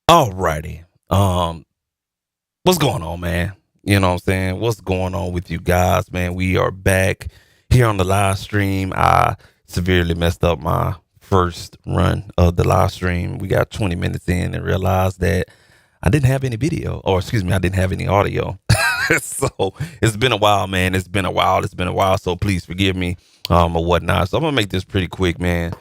Alrighty. What's going on, man? You know what I'm saying? What's going on with you guys, man? We are back here on the live stream. I severely messed up my first run of the live stream. We got 20 minutes in and realized that I didn't have any video, or excuse me, I didn't have any audio. So it's been a while, man. It's been a while. It's been a while. So please forgive me, or whatnot. So I'm gonna make this pretty quick, man.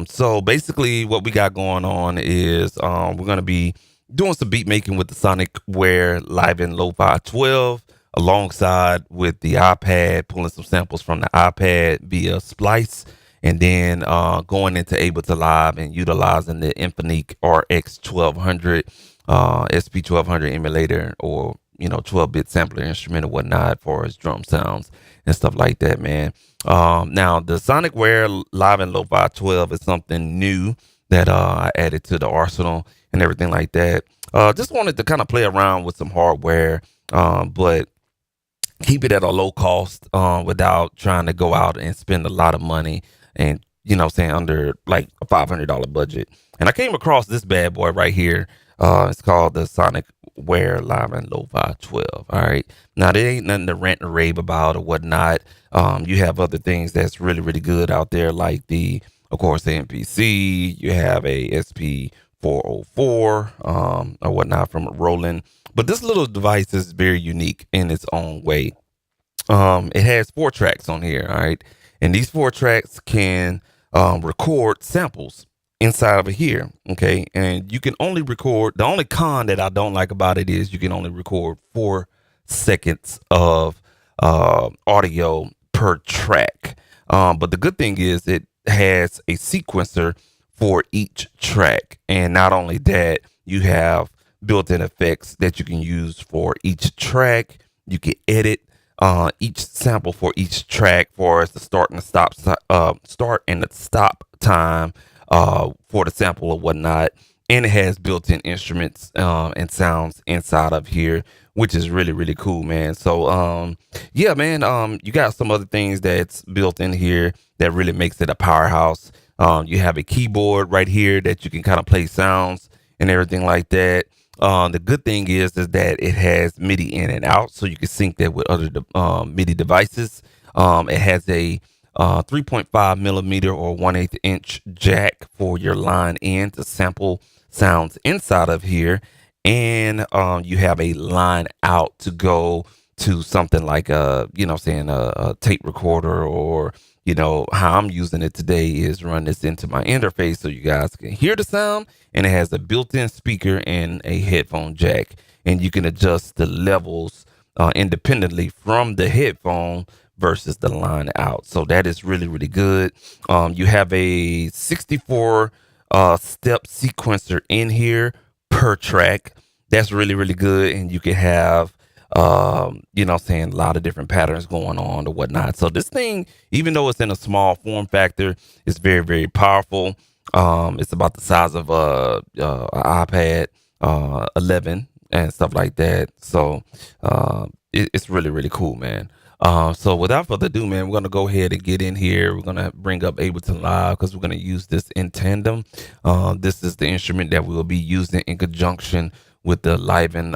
So basically what we got going on is we're gonna be doing some beat making with the Sonicware Liven Lofi-12 alongside with the iPad, pulling some samples from the iPad via Splice, and then going into Ableton Live and utilizing the Inphonik RX1200 SP1200 emulator, or 12-bit sampler instrument or whatnot for its drum sounds and stuff like that, man. Now the Sonicware Liven Lofi-12 is something new that I added to the arsenal and everything like that. Just wanted to kind of play around with some hardware, but keep it at a low cost without trying to go out and spend a lot of money, and saying under like a $500 budget. And I came across this bad boy right here. It's called the Sonicware Liven Lofi-12. All right. Now, there ain't nothing to rant and rave about or whatnot. You have other things that's really, really good out there, like of course, the MPC. You have a SP404 or whatnot from Roland. But this little device is very unique in its own way. It has 4 tracks on here. All right. And these 4 tracks can record samples inside of here. Okay. And you can only record. The only con that I don't like about it is you can only record 4 seconds of audio per track. But the good thing is it has a sequencer for each track. And not only that, you have built-in effects that you can use for each track. You can edit each sample for each track, for as the start and the stop time for the sample or whatnot. And it has built-in instruments and sounds inside of here, which is really, really cool, man. So yeah, man, you got some other things that's built in here that really makes it a powerhouse. You have a keyboard right here that you can kind of play sounds and everything like that. The good thing is that it has MIDI in and out, so you can sync that with other MIDI devices. It has a 3.5 millimeter or 1/8 inch jack for your line in to sample sounds inside of here, and you have a line out to go to something like a tape recorder, or how I'm using it today is run this into my interface so you guys can hear the sound. And it has a built-in speaker and a headphone jack, and you can adjust the levels independently from the headphone versus the line out. So that is really, really good. You have a 64 step sequencer in here per track. That's really, really good. And you can have a lot of different patterns going on or whatnot. So this thing, even though it's in a small form factor, is very, very powerful. It's about the size of an iPad 11 and stuff like that. So it's really, really cool, man. So without further ado, man, we're going to go ahead and get in here. We're going to bring up Ableton Live because we're going to use this in tandem. This is the instrument that we will be using in conjunction with the Liven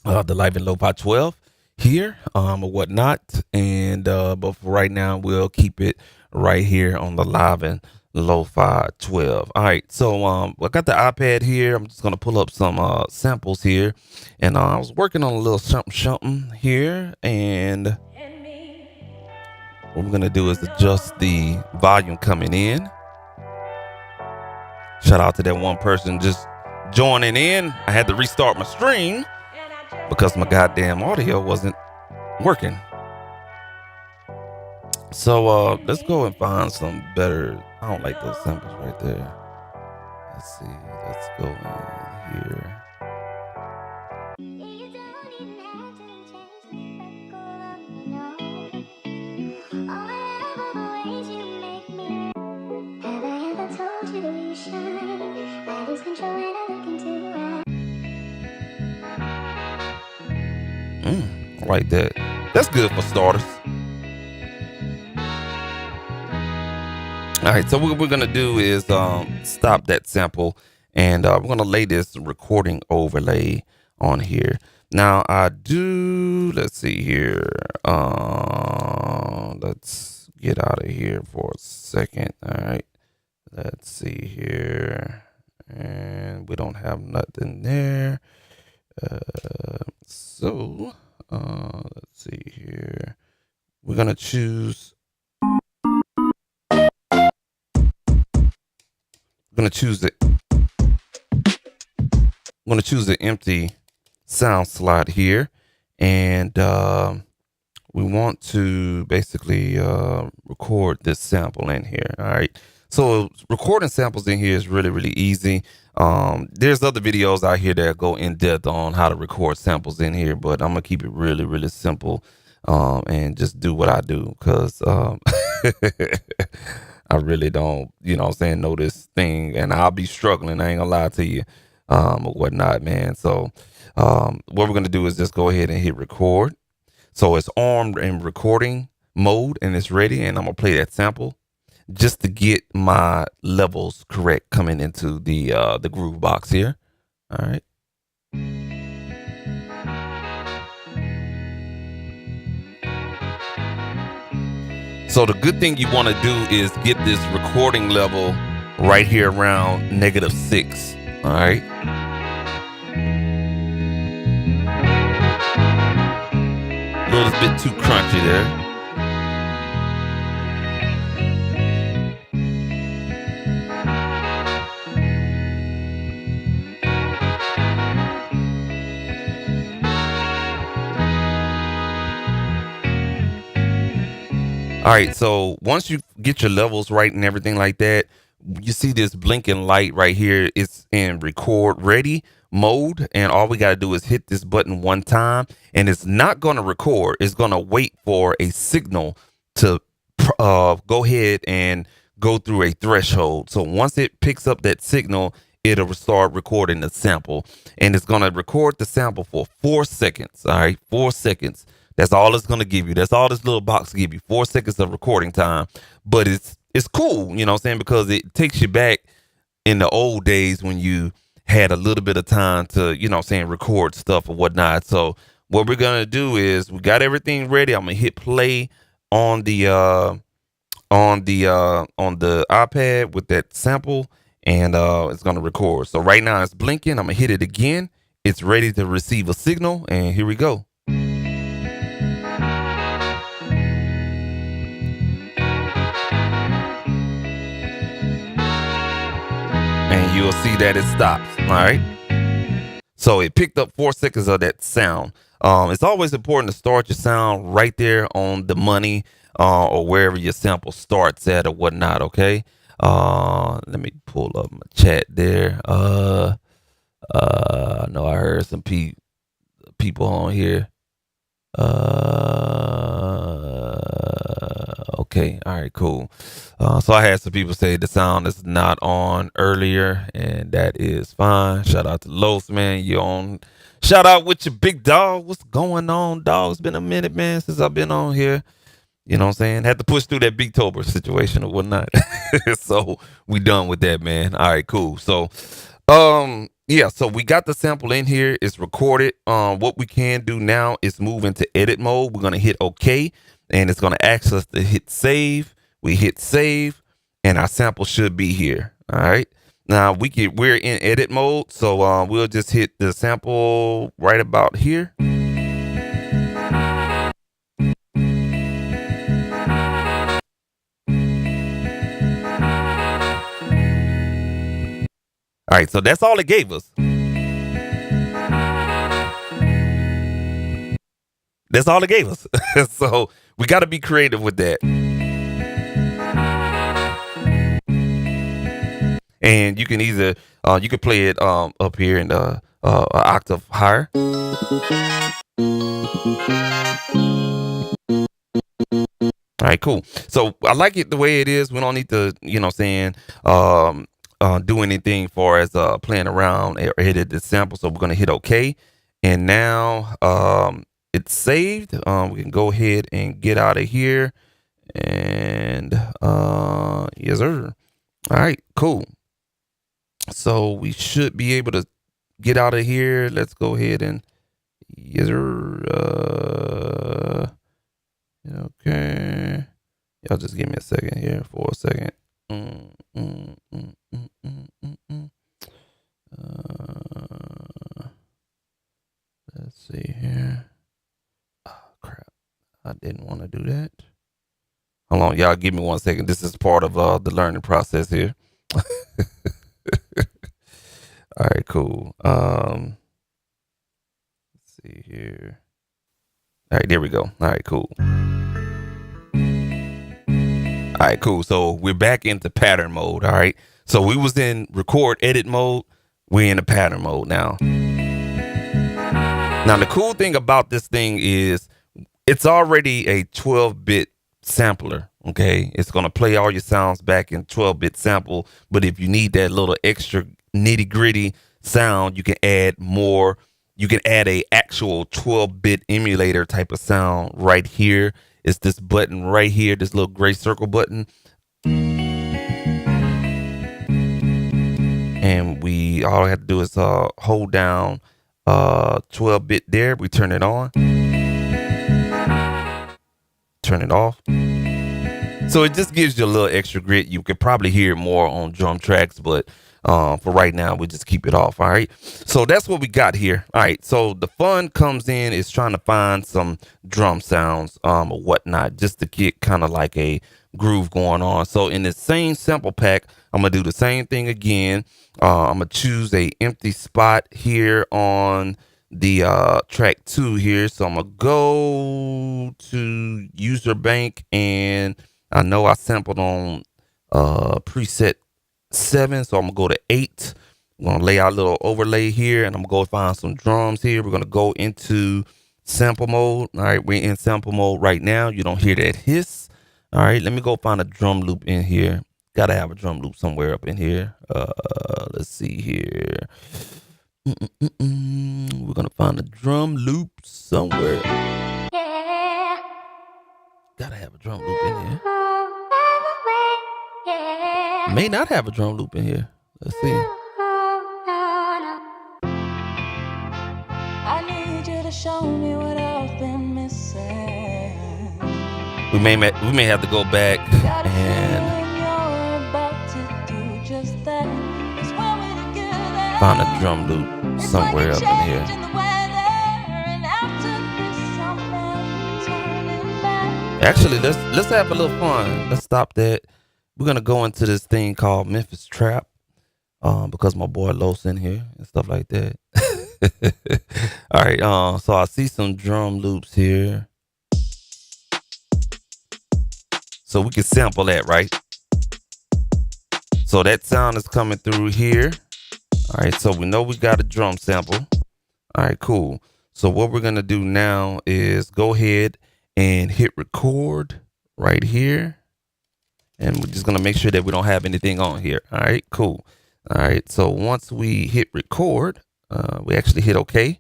Lofi-12 here or whatnot. And but for right now, we'll keep it right here on the Liven Lofi-12. All right, so I got the iPad here. I'm just gonna pull up some samples here, and I was working on a little something here, and what we're gonna do is adjust the volume coming in. Shout out to that one person just joining in. I had to restart my stream because my goddamn audio wasn't working. So let's go and find some better. I don't like those samples right there. Let's see. Let's go in here. I like that. That's good for starters. All right, so what we're gonna do is stop that sample and we're going to lay this recording overlay on here. Now let's see here. Let's get out of here for a second. All right. Let's see here. And we don't have nothing there. So let's see here. We're going to choose. I'm going to choose the empty sound slot here, and we want to basically record this sample in here. All right, so recording samples in here is really, really easy. There's other videos out here that go in depth on how to record samples in here, but I'm gonna keep it really, really simple and just do what I do, because I really don't, know this thing, and I'll be struggling. I ain't gonna lie to you, or whatnot, man. So, what we're gonna do is just go ahead and hit record. So it's armed in recording mode and it's ready, and I'm gonna play that sample just to get my levels correct coming into the groove box here. All right. So the good thing you want to do is get this recording level right here around -6. All right. A little bit too crunchy there. All right, so once you get your levels right and everything like that, you see this blinking light right here. It's in record ready mode, and all we got to do is hit this button one time, and it's not going to record. It's going to wait for a signal to go ahead and go through a threshold. So once it picks up that signal, it'll start recording the sample, and it's going to record the sample for 4 seconds. All right, 4 seconds. That's all it's going to give you. That's all this little box give you, 4 seconds of recording time. But it's cool, you know what I'm saying, because it takes you back in the old days when you had a little bit of time to, record stuff or whatnot. So what we're going to do is we got everything ready. I'm going to hit play on the iPad with that sample, and it's going to record. So right now it's blinking. I'm going to hit it again. It's ready to receive a signal, and here we go. And you'll see that it stops. All right. So it picked up 4 seconds of that sound. It's always important to start your sound right there on the money or wherever your sample starts at or whatnot. Okay. Let me pull up my chat there. I know I heard some people on here. Okay. All right, cool. So I had some people say the sound is not on earlier, and that is fine. Shout out to Los, man. You on? Shout out with your big dog. What's going on, dog? It's been a minute, man, since I've been on here. You know what I'm saying? Had to push through that Beattober situation or whatnot. So we done with that, man. All right, cool. So, yeah, so we got the sample in here. It's recorded. What we can do now is move into edit mode. We're going to hit OK, and it's going to ask us to hit save. We hit save, and our sample should be here. All right. Now we're in edit mode, so we'll just hit the sample right about here. All right, so that's all it gave us. That's all it gave us. So we got to be creative with that. And you can either you can play it up here in the an octave higher. All right, cool. So I like it the way it is. We don't need to, do anything for as playing around or edit the sample. So we're gonna hit OK, and now it's saved. We can go ahead and get out of here, and yes, sir. All right, cool. So we should be able to get out of here. Let's go ahead and yes, okay. Y'all just give me a second here for a second. Let's see here. Oh, crap. I didn't want to do that. Hold on, y'all give me 1 second. This is part of the learning process here. All right, cool. Let's see here. All right, there we go. All right, cool. All right, cool. So we're back into pattern mode. All right. So we was in record edit mode. We're in the pattern mode now. Now the cool thing about this thing is it's already a 12-bit sampler. Okay, it's gonna play all your sounds back in 12-bit sample. But if you need that little extra nitty gritty sound, you can add more. You can add a actual 12-bit emulator type of sound right here. It's this button right here, this little gray circle button. And we all I have to do is hold down 12-bit there. We turn it on. Turn it off. So it just gives you a little extra grit. You could probably hear it more on drum tracks, but for right now, we just keep it off. All right. So that's what we got here. All right. So the fun comes in is trying to find some drum sounds or whatnot, just to get kind of like a groove going on. So in the same sample pack, I'm going to do the same thing again. I'm going to choose a empty spot here on the track 2 here. So I'm going to go to user bank, and I know I sampled on preset 7, so I'm gonna go to 8. I'm gonna lay out a little overlay here, and I'm gonna go find some drums here. We're gonna go into sample mode. All right, we're in sample mode right now. You don't hear that hiss. All right, let me go find a drum loop in here. Gotta have a drum loop somewhere up in here. Let's see here. We're gonna find a drum loop somewhere. Yeah. Gotta have a drum loop in here. May not have a drum loop in here. Let's see. I need you to show me what I've been missing. We may have to go back and find a drum loop somewhere up in here. Actually, let's have a little fun. Let's stop that. We're gonna go into this thing called Memphis Trap, because my boy Los in here and stuff like that. All right, so I see some drum loops here, so we can sample that, right? So that sound is coming through here. All right, so we know we got a drum sample. All right, cool. So what we're gonna do now is go ahead and hit record right here. And we're just going to make sure that we don't have anything on here. All right, cool. All right, so once we hit record, we actually hit OK.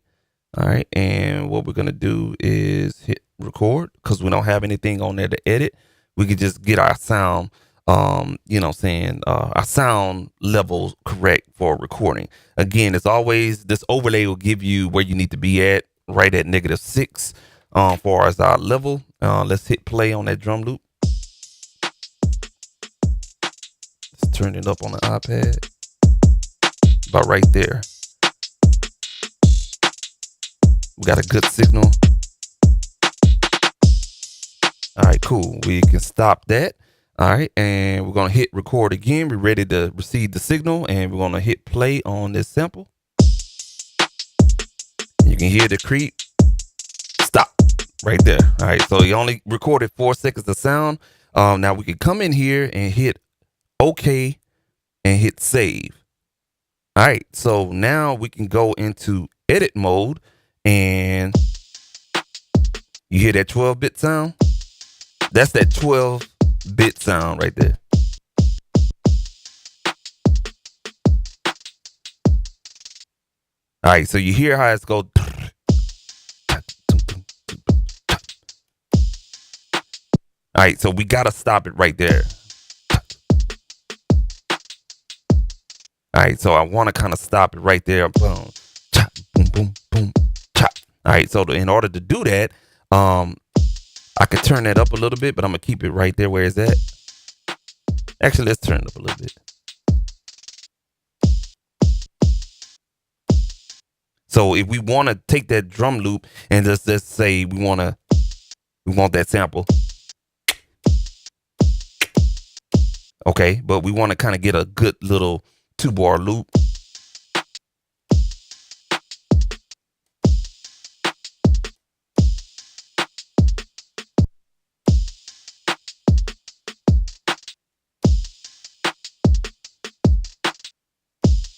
All right, and what we're going to do is hit record because we don't have anything on there to edit. We can just get our sound, our sound levels correct for recording. Again, as always, this overlay will give you where you need to be at, right at -6 far as our level. Let's hit play on that drum loop. Turn it up on the iPad. About right there. We got a good signal. All right, cool. We can stop that. All right, and we're gonna hit record again. We're ready to receive the signal, and we're gonna hit play on this sample. You can hear the creep. Stop right there. All right, so you only recorded 4 seconds of sound. Now we can come in here and hit OK and hit save. All right, so now we can go into edit mode, and you hear that 12-bit sound? That's that 12-bit sound right there. All right, so you hear how it's go. All right, so we gotta stop it right there. All right, so I want to kind of stop it right there. Boom, chop, boom, boom, boom, chop. All right, so in order to do that, I could turn that up a little bit, but I'm gonna keep it right there where it's at. Actually, let's turn it up a little bit. So if we want to take that drum loop and just say we want that sample. Okay, but we want to kind of get a good little 2-bar loop.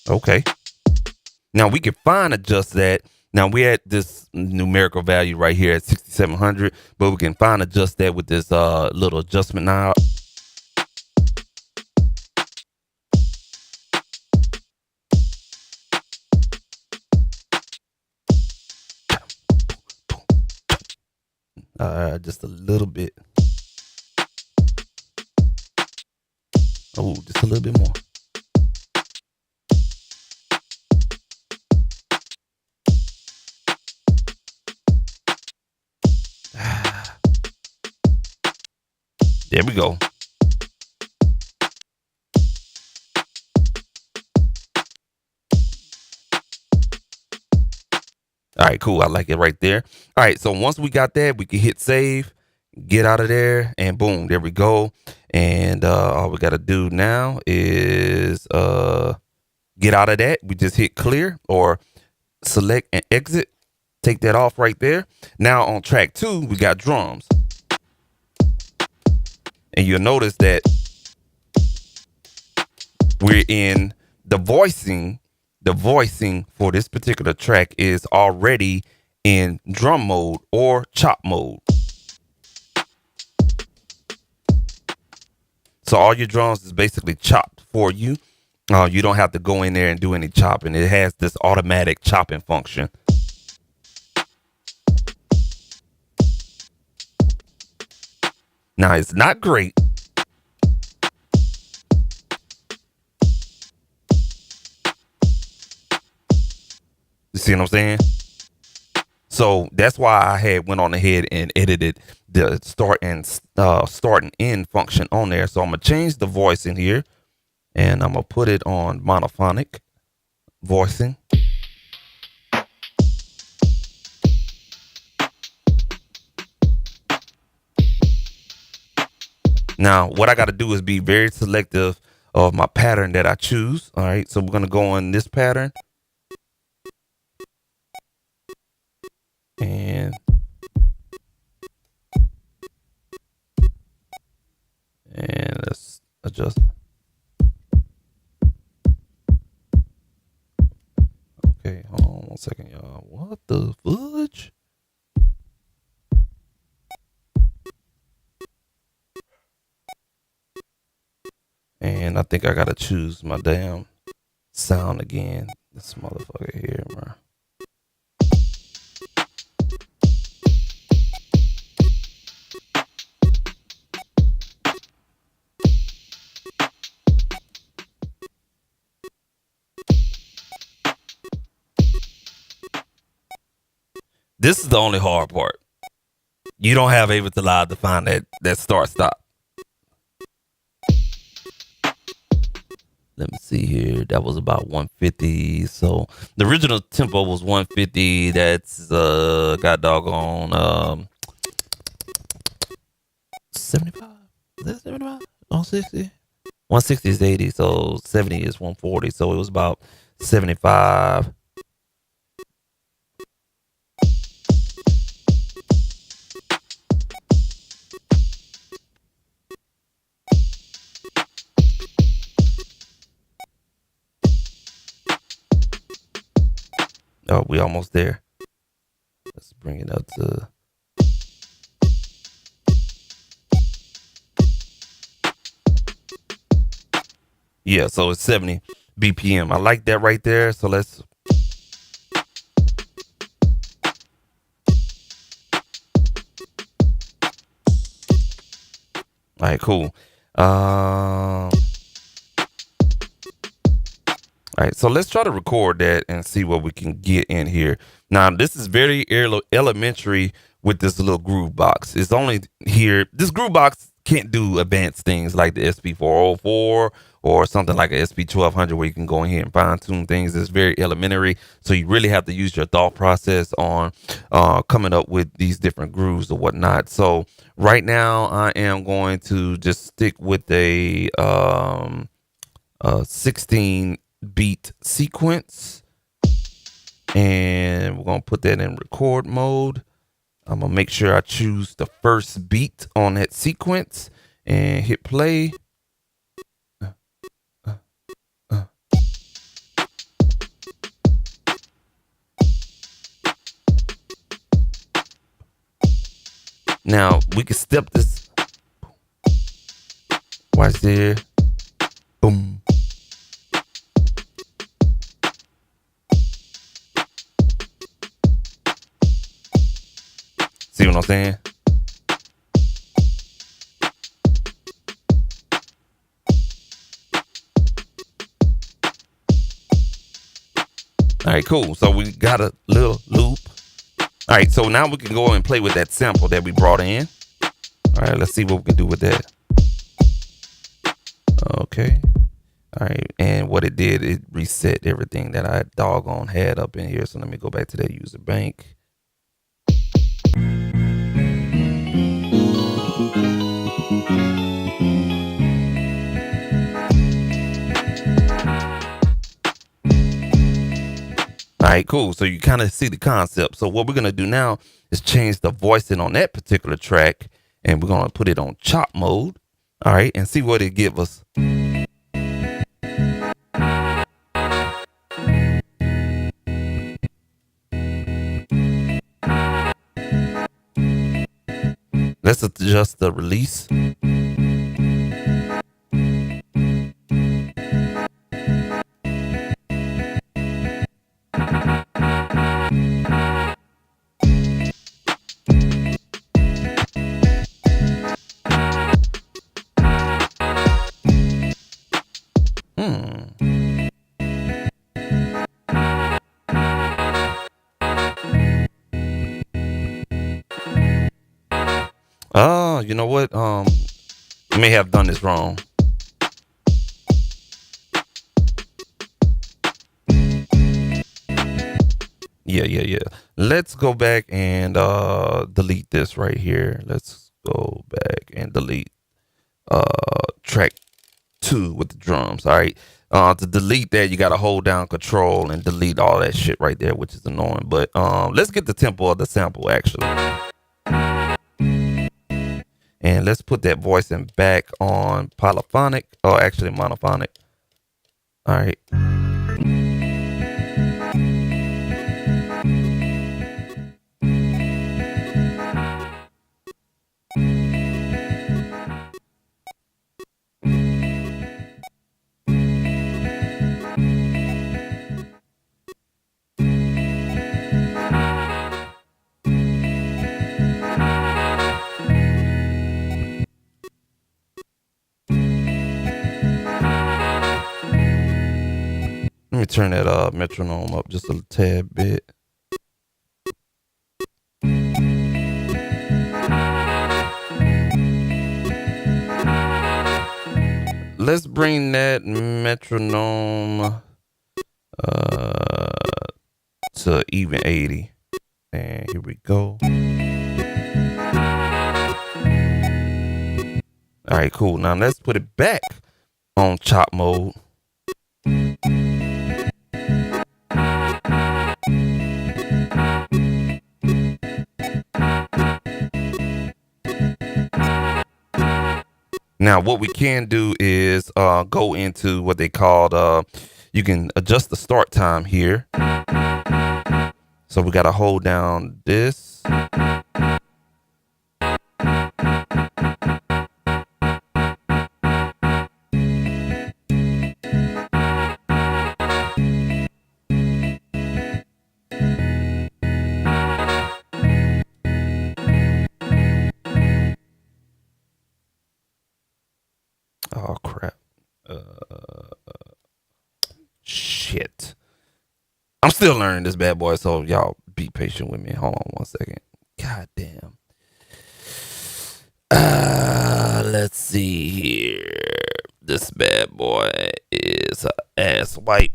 Okay. Now we can fine adjust that. Now we're at this numerical value right here at 6,700, but we can fine adjust that with this little adjustment knob. Just a little bit. Oh, just a little bit more. There we go. All right, cool. I like it right there. All right, so once we got that, we can hit save, get out of there, and boom, there we go. And all we got to do now is get out of that. We just hit clear or select and exit. Take that off right there. Now on track 2, we got drums. And you'll notice that we're in the voicing. The voicing for this particular track is already in drum mode or chop mode. So all your drums is basically chopped for you. You don't have to go in there and do any chopping. It has this automatic chopping function. Now, it's not great. You see what I'm saying? So that's why I had went on ahead and edited the start and end function on there. So I'm going to change the voice in here, and I'm going to put it on monophonic voicing. Now, what I got to do is be very selective of my pattern that I choose. All right, so we're going to go on this pattern. And let's adjust. Okay, hold on 1 second, y'all. What the fudge? And I think I gotta choose my damn sound again. This motherfucker here, bro. This is the only hard part. You don't have Ableton to find that start stop. Let me see here. That was about 150. So the original tempo was 150. That's got doggone 75. Is that 75? 160? 160 is 80. So 70 is 140. So it was about 75. Oh, we almost there. Let's bring it up to. Yeah, so it's 70 BPM. I like that right there. So let's. All right, cool. All right, so let's try to record that and see what we can get in here. Now, this is very elementary with this little groove box. It's only here. This groove box can't do advanced things like the SP404 or something like a SP1200 where you can go in here and fine tune things. It's very elementary. So you really have to use your thought process on coming up with these different grooves or whatnot. So right now I am going to just stick with a 16 beat sequence, and we're gonna put that in record mode. I'm gonna make sure I choose the first beat on that sequence and hit play. Now we can step this. Watch there. Boom. See what I'm saying? All right, cool. So we got a little loop. All right, so now we can go and play with that sample that we brought in. All right, let's see what we can do with that. Okay. All right, and what it did, it reset everything that I doggone had up in here. So let me go back to that user bank. All right, cool. So you kind of see the concept. So what we're going to do now is change the voicing on that particular track, and we're going to put it on chop mode. All right, and see what it gives us. Let's adjust the release. You know what? I may have done this wrong. Yeah. Let's go back and delete this right here. Let's go back and delete track 2 with the drums. All right. To delete that, you got to hold down control and delete all that shit right there, which is annoying. But let's get the tempo of the sample actually. And let's put that voicing back on polyphonic, or actually monophonic. All right. Let me turn that metronome up just a tad bit. Let's bring that metronome to even 80. And here we go. All right, cool. Now let's put it back on chop mode. Now, what we can do is go into what they called, you can adjust the start time here. So we got to hold down this. Oh, crap. Shit. still learning this bad boy, so y'all be patient with me. Hold on one second. God damn. Let's see here. This bad boy is ass white.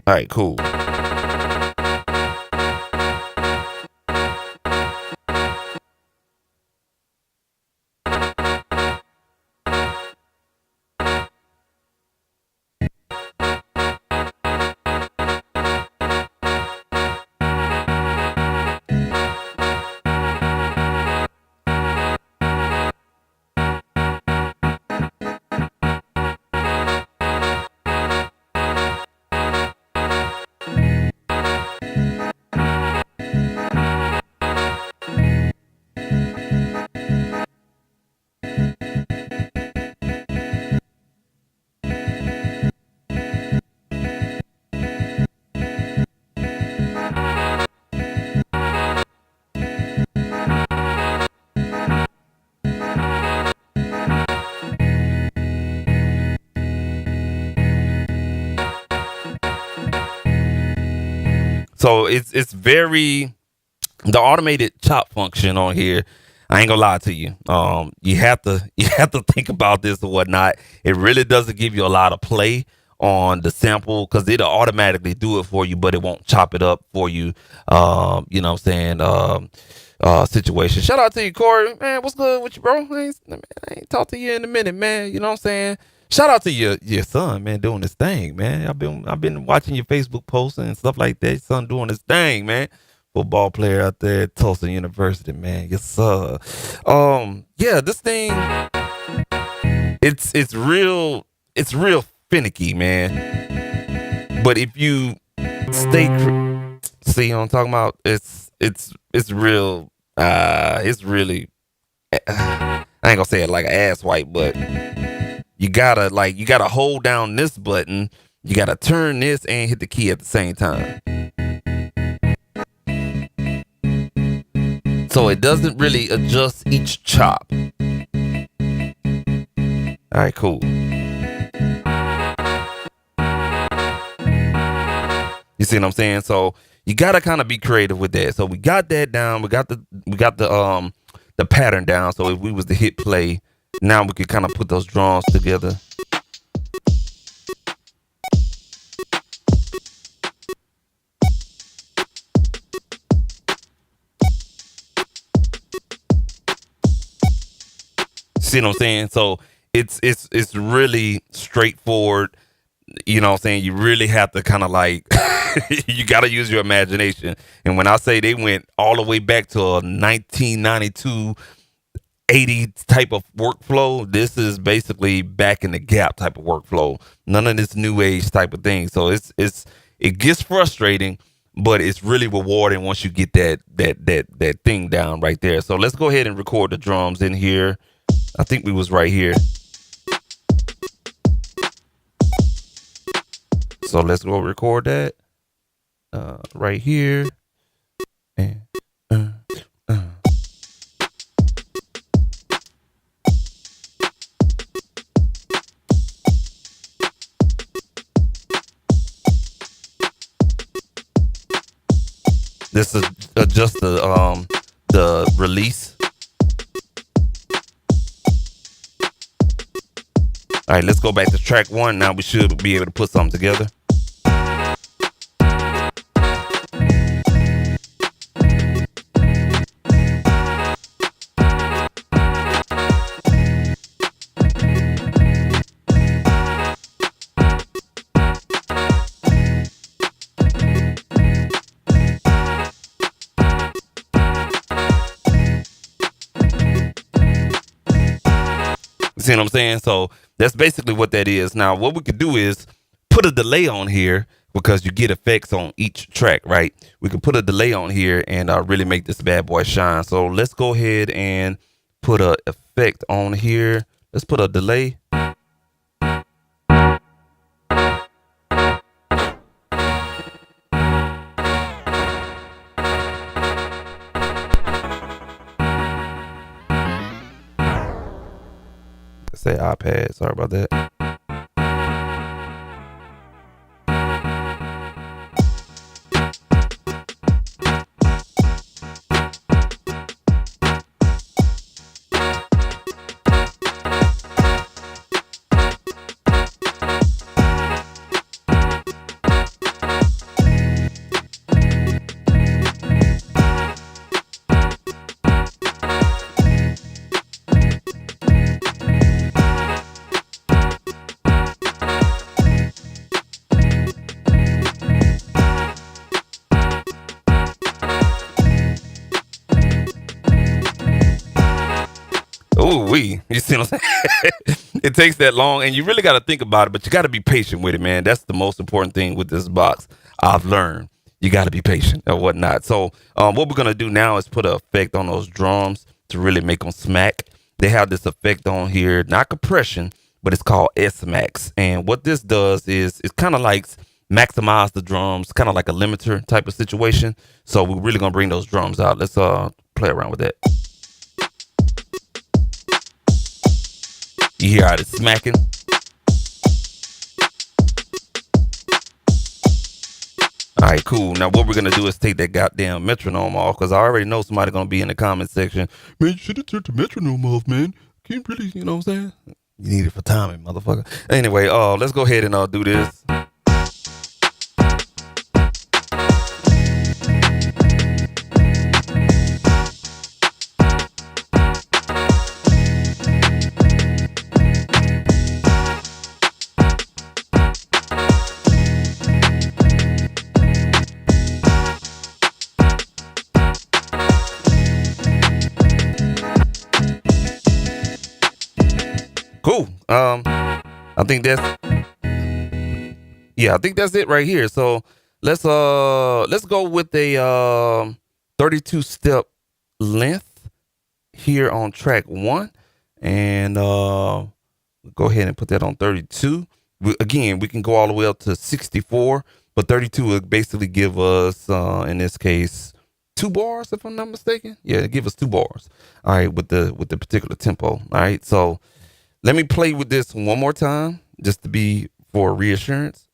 All right, cool. So it's very, the automated chop function on here. I ain't gonna lie to you. You have to think about this or whatnot. It really doesn't give you a lot of play on the sample because it'll automatically do it for you, but it won't chop it up for you. You know what I'm saying? Situation. Shout out to you, Corey. Man, what's good with you, bro? I ain't talked to you in a minute, man. You know what I'm saying? Shout out to your son, man, doing his thing, man. I've been watching your Facebook posts and stuff like that. Your son doing his thing, man. Football player out there at Tulsa University, man. Yes, sir. Yeah, this thing, it's real finicky, man. But if you stay, see what I'm talking about? It's real. It's really. I ain't gonna say it like an ass wipe, but you gotta hold down this button. You gotta turn this and hit the key at the same time. So it doesn't really adjust each chop. All right, cool. You see what I'm saying? So you gotta kind of be creative with that. So we got that down. We got the pattern down. So if we was to hit play, now we could kind of put those drums together. See what I'm saying? So it's really straightforward. You know what I'm saying? You really have to kind of like, you got to use your imagination. And when I say they went all the way back to a 1992, 80 type of workflow, this is basically back in the gap type of workflow. None of this new age type of thing. So it gets frustrating, but it's really rewarding once you get that thing down right there. So let's go ahead and record the drums in here. I think we was right here. So let's go record that right here. And this is just the release. All right, let's go back to track 1. Now we should be able to put something together. See what I'm saying? So that's basically what that is. Now, what we could do is put a delay on here because you get effects on each track, right? We could put a delay on here and really make this bad boy shine. So let's go ahead and put a effect on here. Let's put a delay. say iPad. Sorry about that. Oh, you see what I'm saying? It takes that long, and you really got to think about it, but you got to be patient with it, man. That's the most important thing with this box. I've learned you got to be patient or whatnot. So what we're going to do now is put an effect on those drums to really make them smack. They have this effect on here, not compression, but it's called S-Max. And what this does is it's kind of like maximize the drums, kind of like a limiter type of situation. So we're really going to bring those drums out. Let's play around with that. You hear how it's smacking? All right, cool. Now what we're going to do is take that goddamn metronome off, because I already know somebody going to be in the comment section. Man, you should have turned the metronome off, man. Can't really, you know what I'm saying? You need it for timing, motherfucker. Anyway, let's go ahead and do this. Cool. I think that's it right here. So let's go with a 32 step length here on track 1, and go ahead and put that on 32. Again, we can go all the way up to 64, but 32 would basically give us in this case 2 bars, if I'm not mistaken. Yeah, give us 2 bars. All right, with the particular tempo. All right, so let me play with this one more time, just to be for reassurance.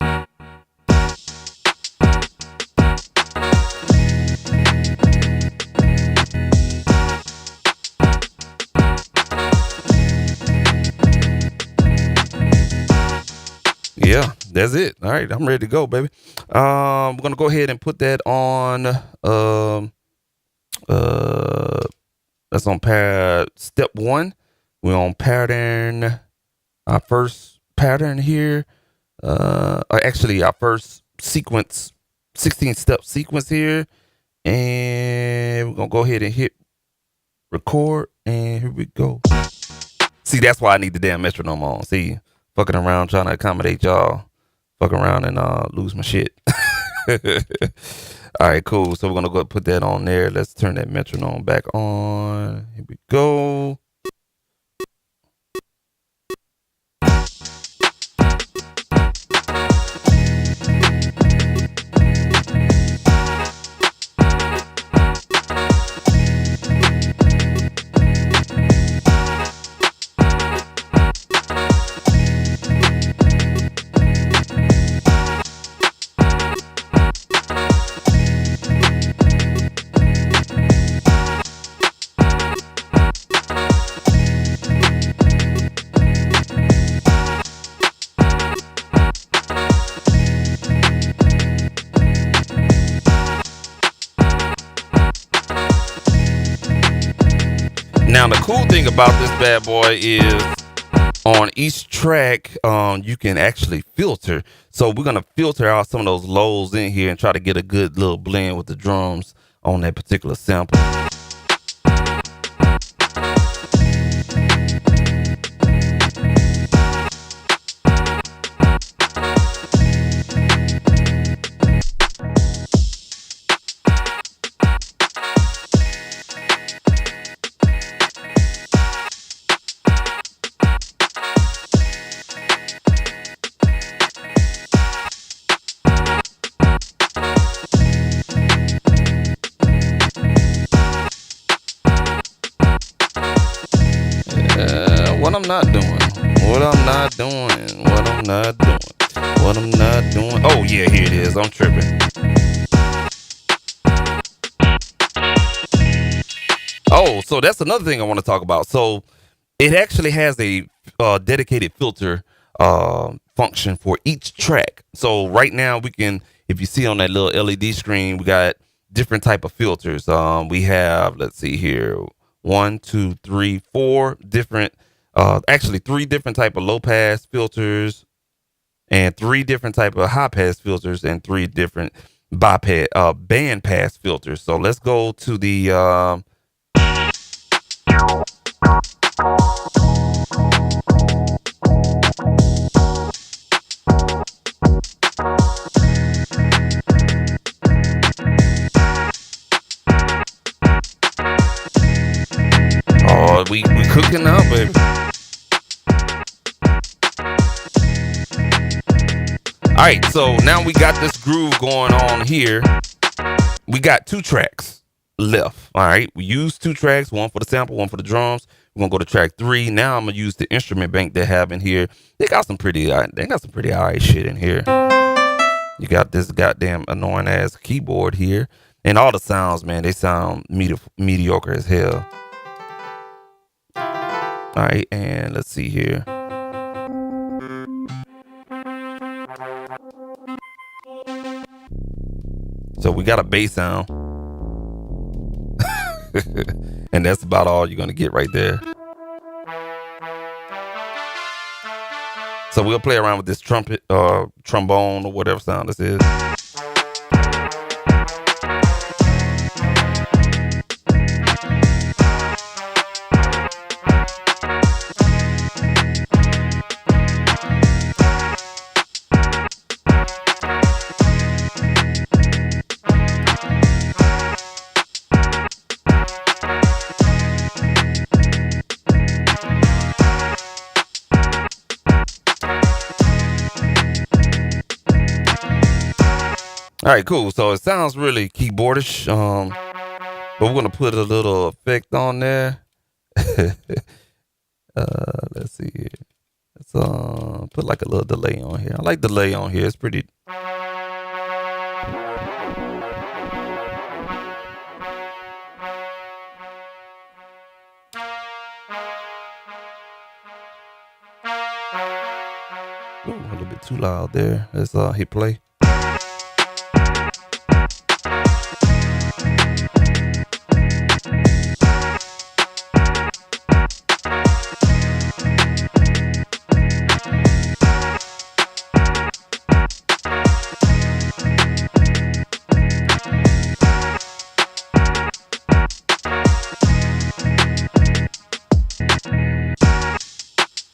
Yeah, that's it. All right, I'm ready to go, baby. We're gonna go ahead and put that on. That's on step 1. We're on pattern, our first pattern here. Actually, our first sequence, 16-step sequence here. And we're going to go ahead and hit record. And here we go. See, that's why I need the damn metronome on. See, fucking around trying to accommodate y'all. Fuck around and lose my shit. All right, cool. So we're going to go put that on there. Let's turn that metronome back on. Here we go. Now, the cool thing about this bad boy is on each track, you can actually filter. So we're going to filter out some of those lows in here and try to get a good little blend with the drums on that particular sample. What I'm not doing. What I'm not doing. What I'm not doing. What I'm not doing. Oh, yeah, here it is. I'm tripping. Oh, so that's another thing I want to talk about. So it actually has a dedicated filter function for each track. So right now we can, if you see on that little LED screen, we got different type of filters. We have, let's see here, 1, 2, 3, 4 different, actually 3 different type of low pass filters, and 3 different type of high pass filters, and 3 different bypass band pass filters. So let's go to the we cooking now, baby. All right, so now we got this groove going on here. We got 2 tracks left. All right, we used 2 tracks, one for the sample, one for the drums. We're gonna go to track 3. Now I'm gonna use the instrument bank they have in here. They got some pretty alright shit in here. You got this goddamn annoying ass keyboard here, and all the sounds, man, they sound mediocre as hell. All right, and let's see here. So we got a bass sound. And that's about all you're going to get right there. So we'll play around with this trumpet, trombone, or whatever sound this is. All right, cool. So it sounds really keyboardish, but we're gonna put a little effect on there. Let's see here. Let's put like a little delay on here. I like delay on here. It's pretty. Ooh, a little bit too loud there. Let's hit play.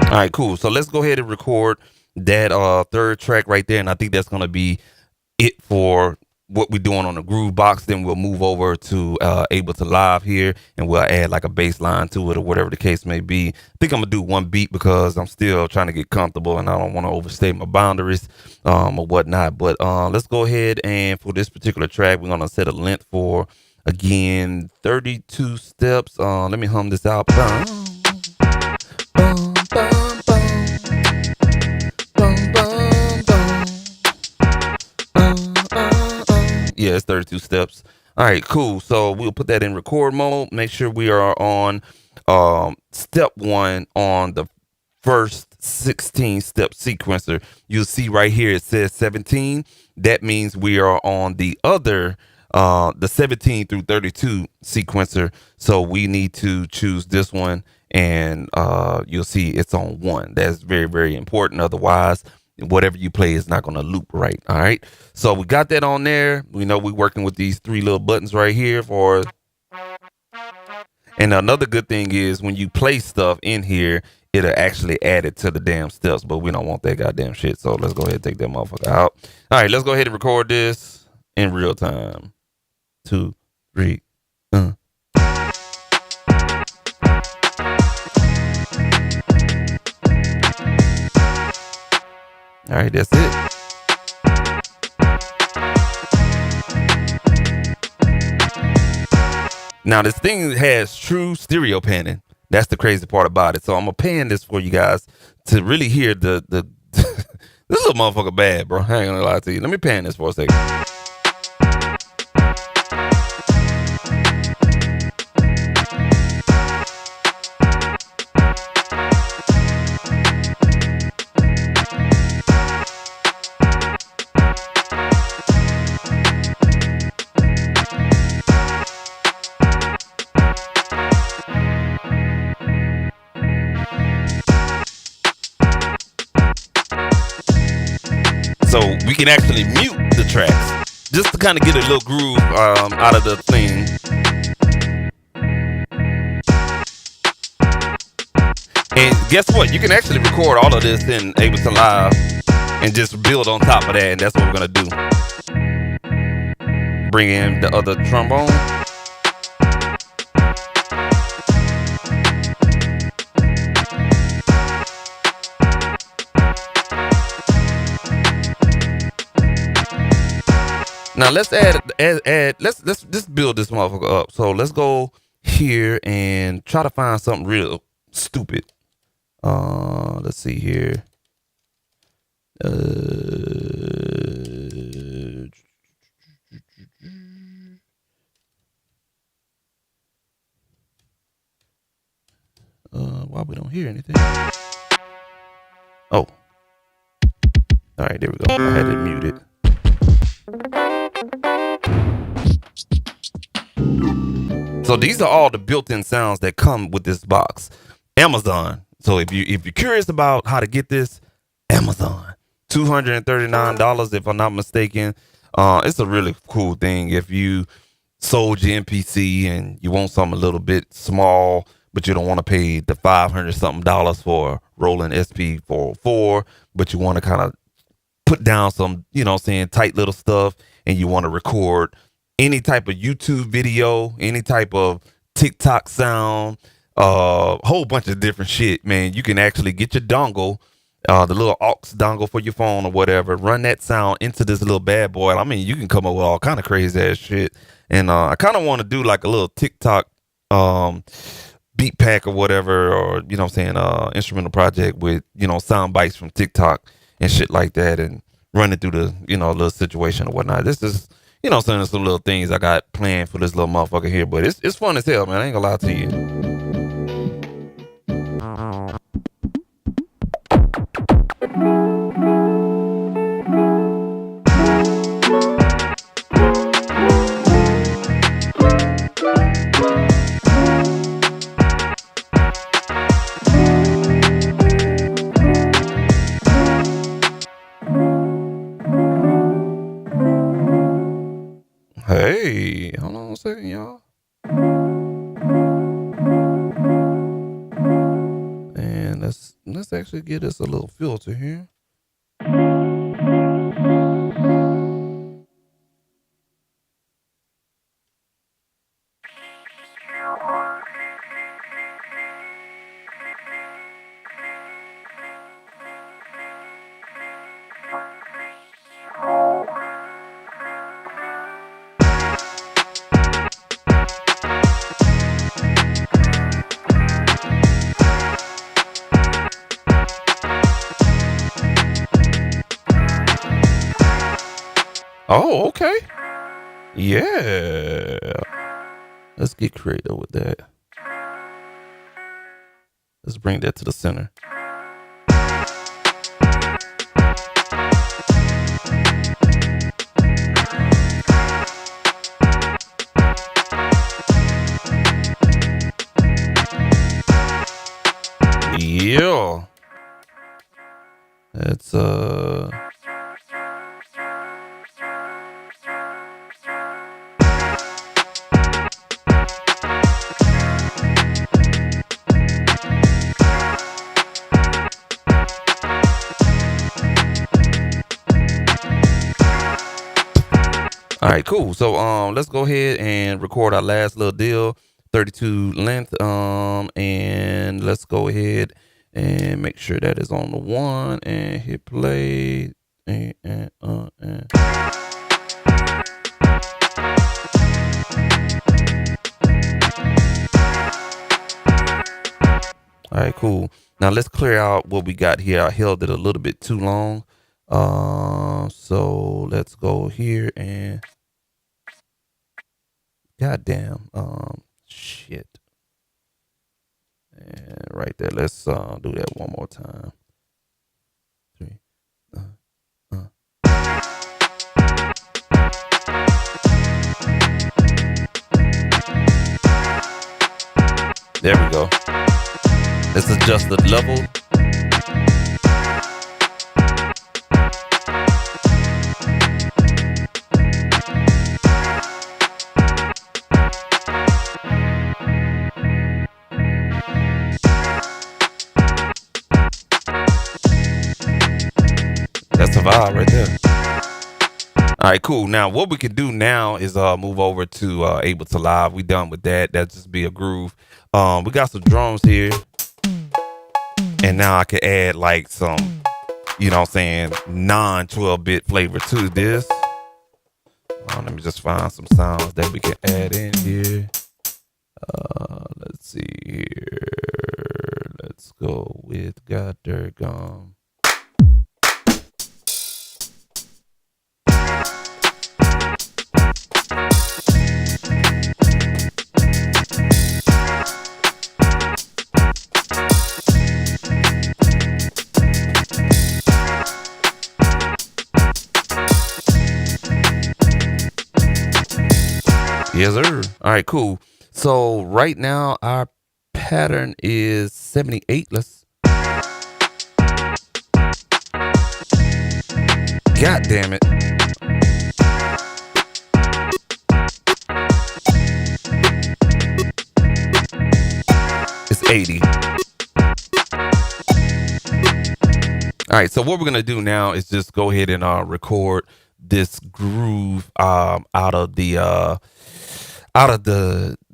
All right, cool. So let's go ahead and record that 3rd track right there. And I think that's going to be it for what we're doing on the groove box. Then we'll move over to Ableton Live here, and we'll add like a bass line to it or whatever the case may be. I think I'm going to do 1 beat because I'm still trying to get comfortable and I don't want to overstay my boundaries or whatnot. But let's go ahead, and for this particular track, we're going to set a length for, again, 32 steps. Let me hum this out. Yeah, it's 32 steps. All right, cool. So we'll put that in record mode. Make sure we are on step 1 on the first 16 step sequencer. You'll see right here it says 17. That means we are on the other the 17 through 32 sequencer. So we need to choose this one, and you'll see it's on 1. That's very, very important. Otherwise, whatever you play is not going to loop right. All right. So we got that on there. We know we're working with these 3 little buttons right here for. And another good thing is when you play stuff in here, it'll actually add it to the damn steps, but we don't want that goddamn shit. So let's go ahead and take that motherfucker out. All right, let's go ahead and record this in real time. 2, 3. All right, that's it. Now this thing has true stereo panning. That's the crazy part about it. So I'm gonna pan this for you guys to really hear the this little motherfucker bad, bro. I ain't gonna lie to you. Let me pan this for a second. So we can actually mute the tracks just to kind of get a little groove out of the thing. And guess what? You can actually record all of this in Ableton Live and just build on top of that. And that's what we're going to do. Bring in the other trombone. Now let's let's just build this motherfucker up. So let's go here and try to find something real stupid. Let's see here. Why we don't hear anything? Oh. All right, there we go. I had to mute it. So these are all the built-in sounds that come with this box. Amazon. So if you're curious about how to get this, Amazon. $239 if I'm not mistaken. It's a really cool thing if you sold your MPC and you want something a little bit small, but you don't want to pay the $500 something for Roland SP404, but you want to kind of put down some, you know what I'm saying, tight little stuff, and you want to record any type of YouTube video, any type of TikTok sound, whole bunch of different shit, man. You can actually get your dongle, the little aux dongle for your phone or whatever, run that sound into this little bad boy. I mean, you can come up with all kind of crazy ass shit. And I kind of want to do like a little TikTok beat pack or whatever, or, you know what I'm saying, instrumental project with, you know, sound bites from TikTok and shit like that, and run it through the, you know, little situation or whatnot. This is, you know, some little things I got planned for this little motherfucker here, but it's fun as hell, man. I ain't gonna lie to you. Hey, hold on a second, y'all. And let's actually get us a little filter here. Oh, okay. Yeah. Let's get creative with that. Let's bring that to the center. Yeah. That's all right, cool. So let's go ahead and record our last little deal, 32 length. And let's go ahead and make sure that is on the one and hit play. And. All right, cool. Now let's clear out what we got here. I held it a little bit too long. So let's go here and goddamn, shit. And right there, let's do that one more time. 3. There we go. Let's adjust the level. That's a vibe right there. All right, cool. Now what we can do now is move over to Ableton Live. We done with that. That just be a groove. We got some drums here, and now I can add like some, you know what I'm saying, non-12-bit flavor to this. Let me just find some sounds that we can add in here. Let's see here. Let's go with Goddergum. Yes, sir. All right, cool. So right now our pattern is 78. Let's. God damn it. It's 80. All right, so what we're gonna do now is just go ahead and record this groove out of the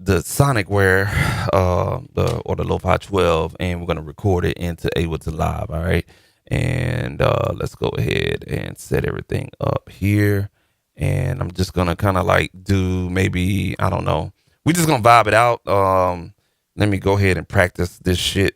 Sonicware or the Lofi-12, and we're gonna record it into Ableton Live. All right, and let's go ahead and set everything up here, and I'm just gonna kind of like do maybe, I don't know, we're just gonna vibe it out. Let me go ahead and practice this shit.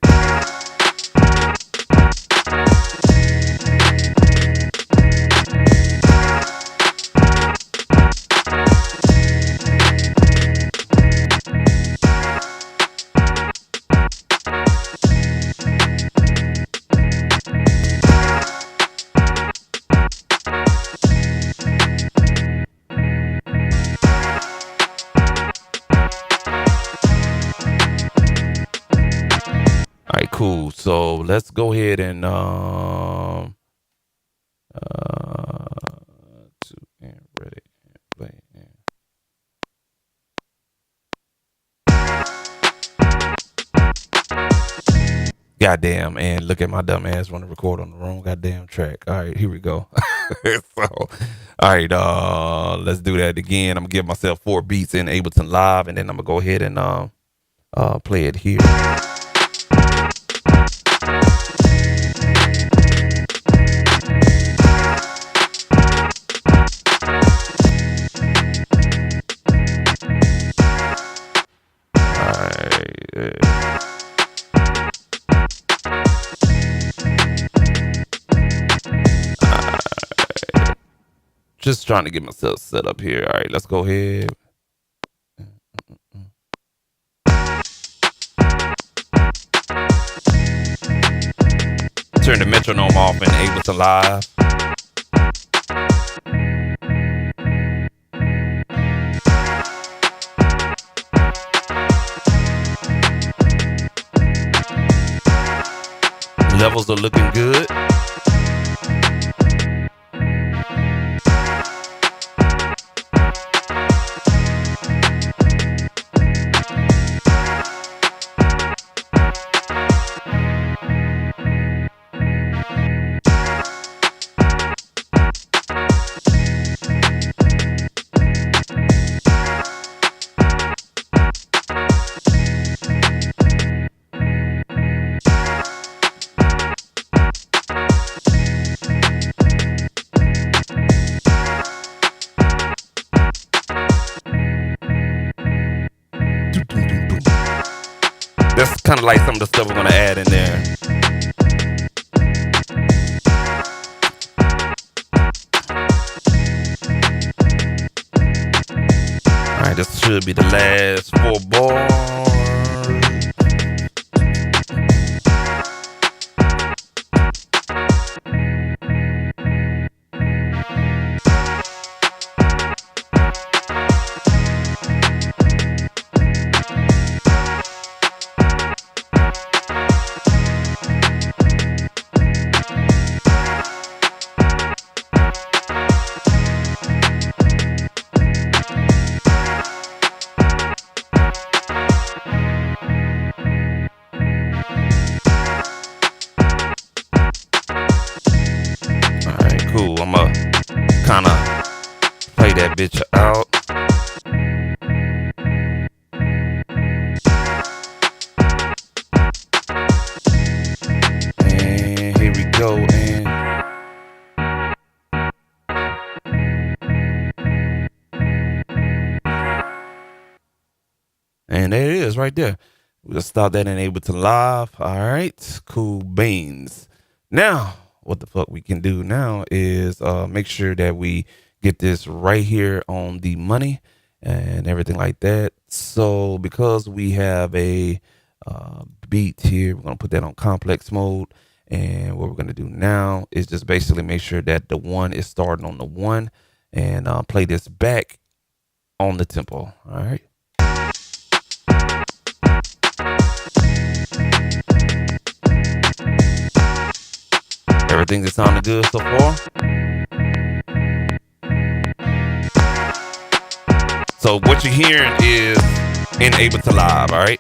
All right, cool. So let's go ahead and ready and play. Goddamn, and look at my dumb ass want to record on the wrong goddamn track. All right, here we go. So, all right, let's do that again. I'm gonna give myself 4 beats in Ableton Live, and then I'm gonna go ahead and play it here. Just trying to get myself set up here. All right, let's go ahead. Turn the metronome off in Ableton Live. Levels are looking good. kind of like some of the stuff we're gonna add in there. All right, this should be the last 4 bars. Cool, I'ma kind of play that bitch out. And here we go, and there it is right there. We'll start that in Ableton Live. All right, cool beans. Now, what the fuck we can do now is make sure that we get this right here on the money and everything like that. So because we have a beat here, we're gonna put that on complex mode. And what we're gonna do now is just basically make sure that the 1 is starting on the 1 and play this back on the tempo. All right. Everything is sounding good so far. So what you're hearing is in Ableton Live, all right?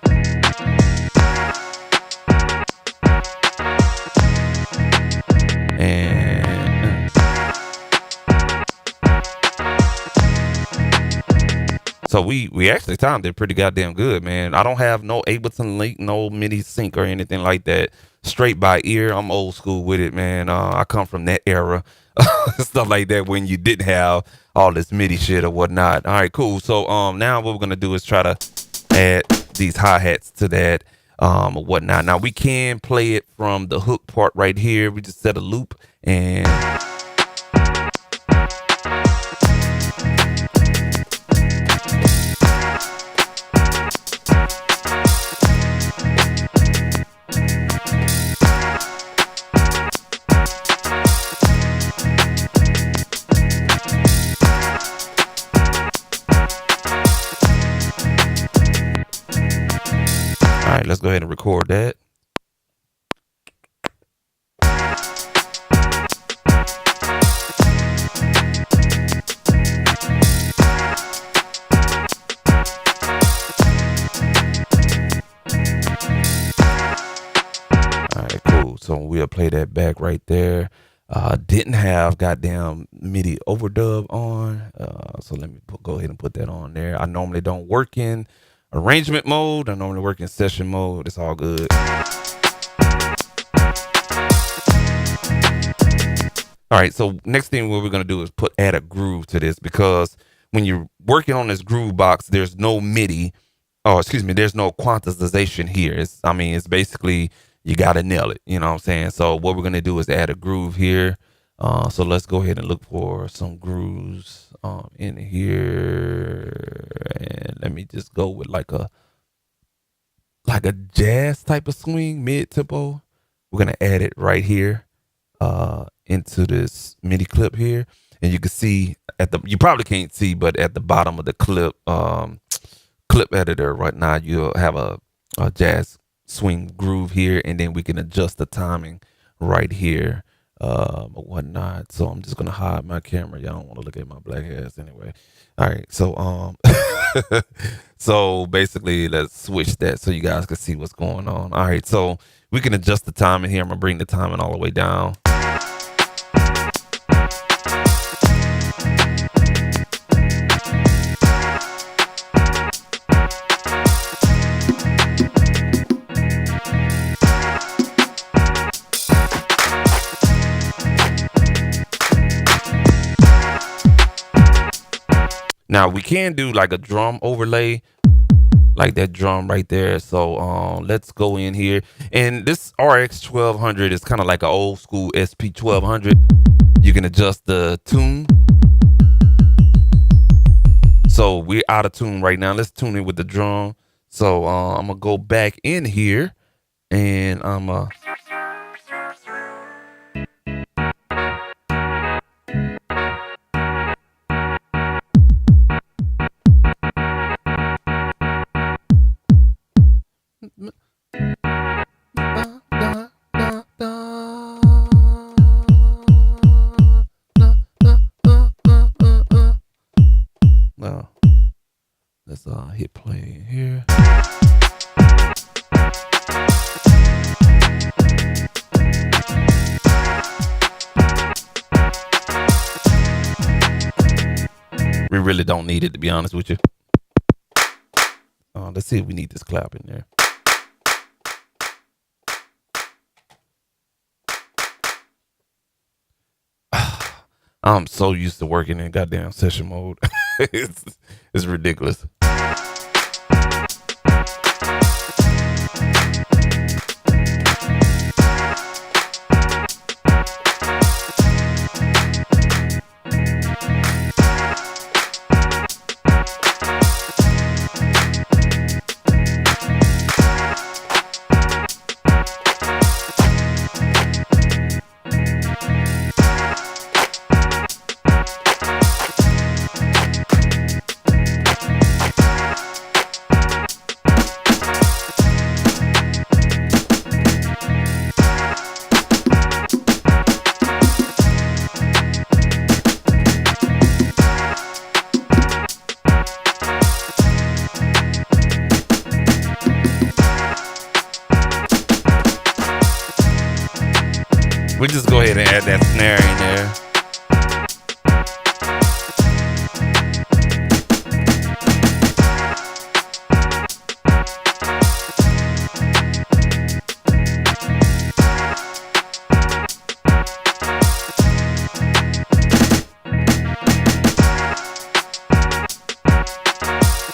And so we actually timed it pretty goddamn good, man. I don't have no Ableton link, no MIDI sync or anything like that. Straight by ear. I'm old school with it, man. I come from that era. Stuff like that when you didn't have all this MIDI shit or whatnot. All right, cool. So now what we're gonna do is try to add these hi-hats to that or whatnot. Now we can play it from the hook part right here. We just set a loop and all right, let's go ahead and record that. All right, cool. So we'll play that back right there. Didn't have goddamn MIDI overdub on. So let me go ahead and put that on there. I normally don't work in arrangement mode. I normally work in session mode. It's all good. All right, so next thing what we're gonna do is add a groove to this, because when you're working on this groove box, there's no MIDI. Oh, excuse me, there's no quantization here. It's basically you gotta nail it. You know what I'm saying? So what we're gonna do is add a groove here. So let's go ahead and look for some grooves in here, and let me just go with like a jazz type of swing, mid tempo. We're gonna add it right here into this MIDI clip here, and you can see you probably can't see, but at the bottom of the clip editor right now, you'll have a jazz swing groove here, and then we can adjust the timing right here. Whatnot. So I'm just gonna hide my camera. Y'all don't want to look at my black ass anyway. All right, so so basically let's switch that so you guys can see what's going on. All right, so we can adjust the timing here. I'm gonna bring the timing all the way down. Now we can do like a drum overlay, like that drum right there. So let's go in here. And this RX 1200 is kind of like an old school SP 1200. You can adjust the tune. So we're out of tune right now. Let's tune it with the drum. So I'm gonna go back in here and I'm no. Let's hit play here. We really don't need it, to be honest with you. Let's see if we need this clap in there. I'm so used to working in goddamn session mode. it's ridiculous. We just go ahead and add that snare in there.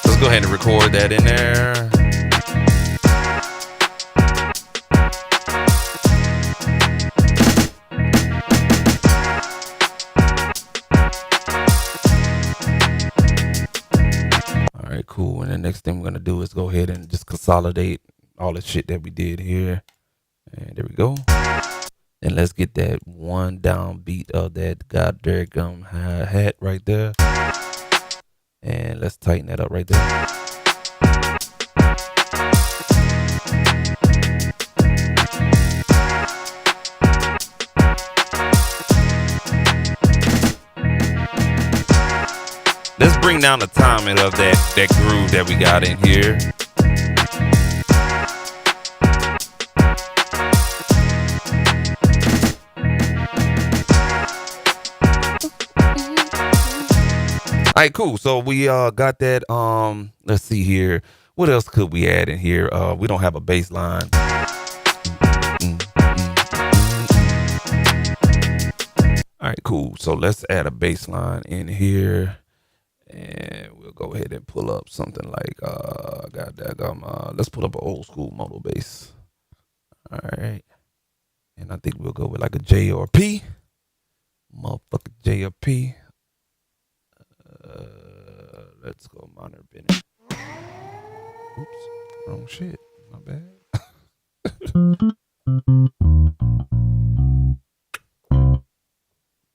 Let's go ahead and record that in there. Cool. And the next thing we're gonna do is go ahead and just consolidate all the shit that we did here. And there we go. And let's get that one down beat of that goddamn hi-hat right there. And let's tighten that up right there. Let's bring down the timing of that groove that we got in here. All right, cool. So we got that. Let's see here. What else could we add in here? We don't have a bass line. All right, cool. So let's add a bass line in here. And we'll go ahead and pull up something like let's pull up an old school moto bass. All right. And I think we'll go with like a J or P. Motherfucker J or P. Let's go minor bending. Oops, wrong shit. My bad.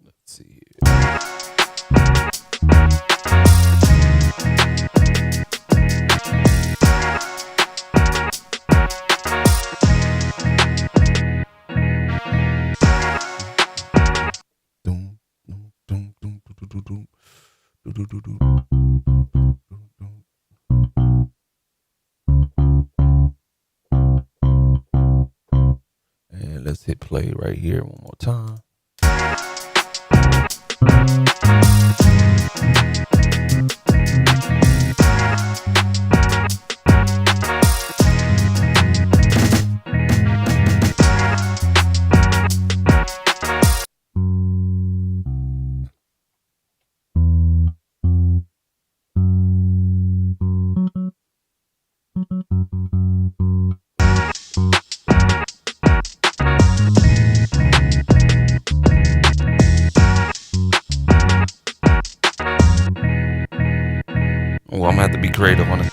Let's see here. And let's hit play right here one more time. Oh, I'm gonna have to be creative on it.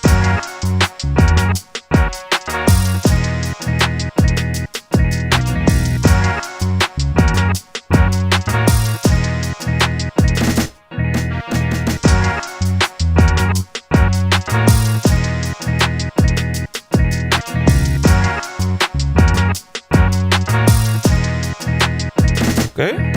Okay.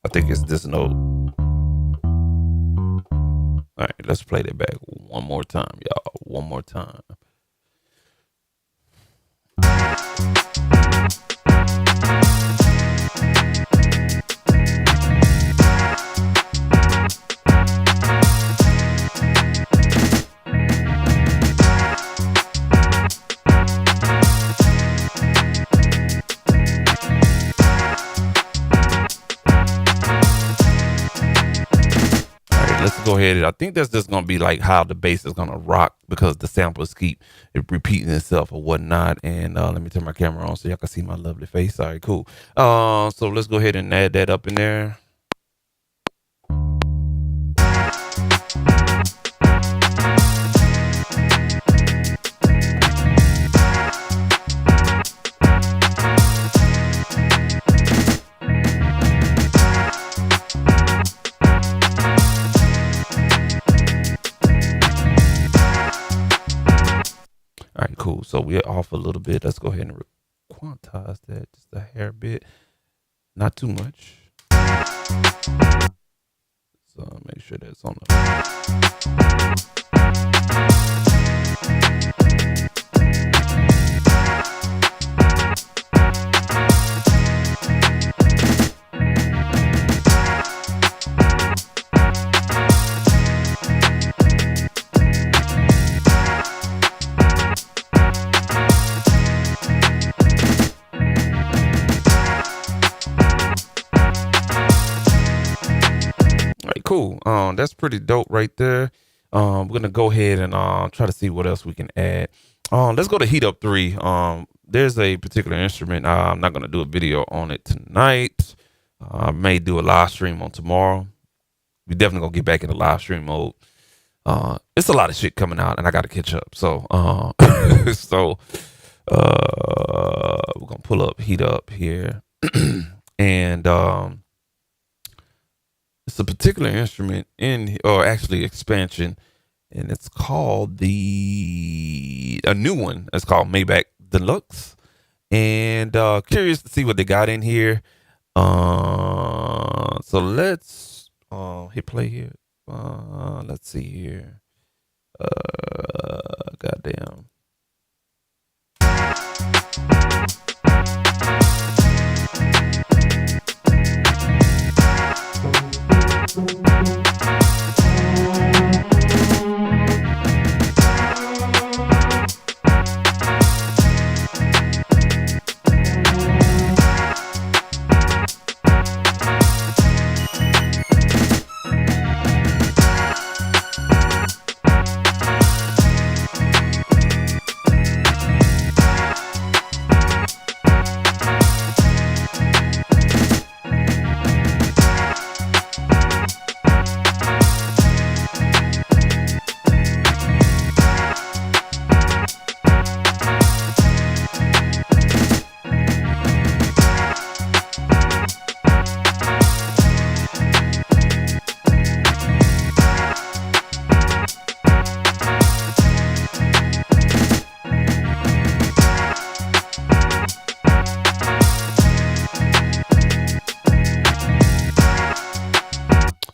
I think it's this note. All right, let's play that back one more time, y'all. One more time. Let's go ahead. I think that's just gonna be like how the bass is gonna rock because the samples keep repeating itself or whatnot. And let me turn my camera on so y'all can see my lovely face. All right, cool. So let's go ahead and add that up in there. All right, cool. So we're off a little bit. Let's go ahead and quantize that just a hair bit, not too much. So make sure that's on the. Cool. That's pretty dope right there. We're gonna go ahead and try to see what else we can add. Let's go to Heat Up 3. There's a particular instrument. I'm not gonna do a video on it tonight. I may do a live stream on tomorrow. We definitely gonna get back in the live stream mode. It's a lot of shit coming out, and I gotta catch up. So, we're gonna pull up Heat Up here, and it's a particular instrument or actually expansion, and it's called a new one. It's called Maybach Deluxe, and curious to see what they got in here. So let's hit play here. Let's see here. Goddamn.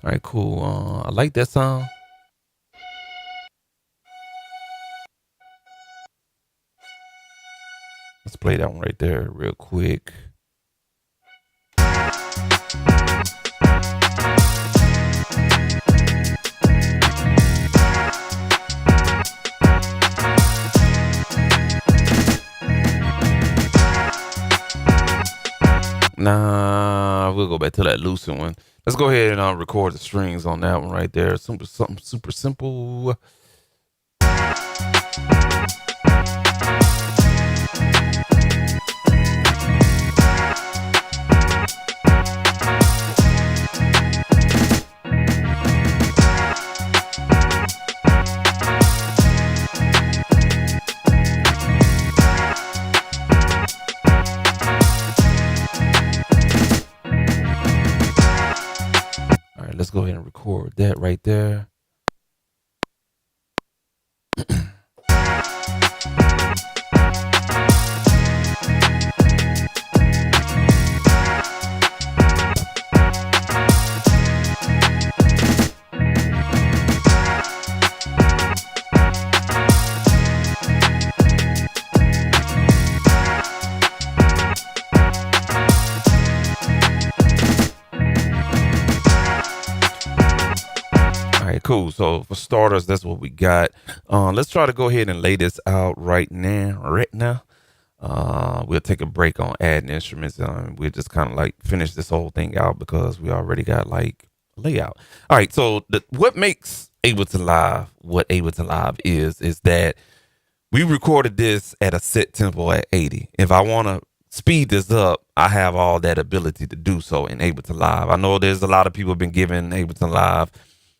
All right, cool. I like that sound. Let's play that one right there real quick. Nah, we'll go back to that looser one. Let's go ahead and record the strings on that one right there. Something super simple. Let's go ahead and record that right there. Cool. So for starters, that's what we got. Let's try to go ahead and lay this out right now. We'll take a break on adding instruments. We'll just kind of like finish this whole thing out because we already got like layout. All right. So what makes Ableton Live what Ableton Live is that we recorded this at a set tempo at 80. If I want to speed this up, I have all that ability to do so in Ableton Live. I know there's a lot of people been giving Ableton Live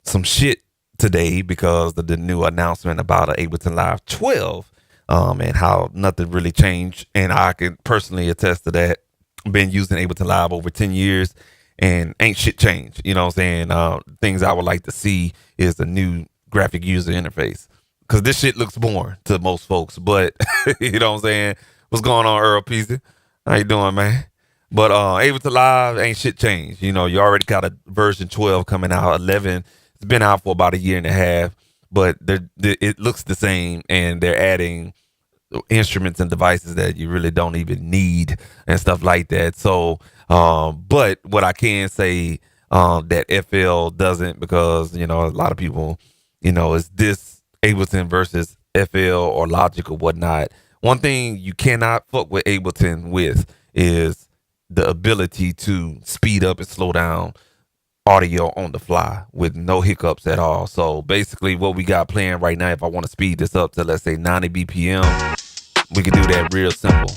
some shit today because of the new announcement about Ableton Live 12 and how nothing really changed. And I can personally attest to that. Been using Ableton Live over 10 years and ain't shit changed. You know what I'm saying? Things I would like to see is a new graphic user interface because this shit looks boring to most folks. But you know what I'm saying? What's going on, Earl Peasy? How you doing, man? But Ableton Live ain't shit changed. You know, you already got a version 12 coming out. 11 it's been out for about a year and a half, but it looks the same, and they're adding instruments and devices that you really don't even need and stuff like that. So, but what I can say that FL doesn't, because you know a lot of people, you know, is this Ableton versus FL or Logic or whatnot. One thing you cannot fuck with Ableton with is the ability to speed up and slow down audio on the fly with no hiccups at all. So basically what we got playing right now, if I want to speed this up to, let's say 90 BPM, we can do that real simple.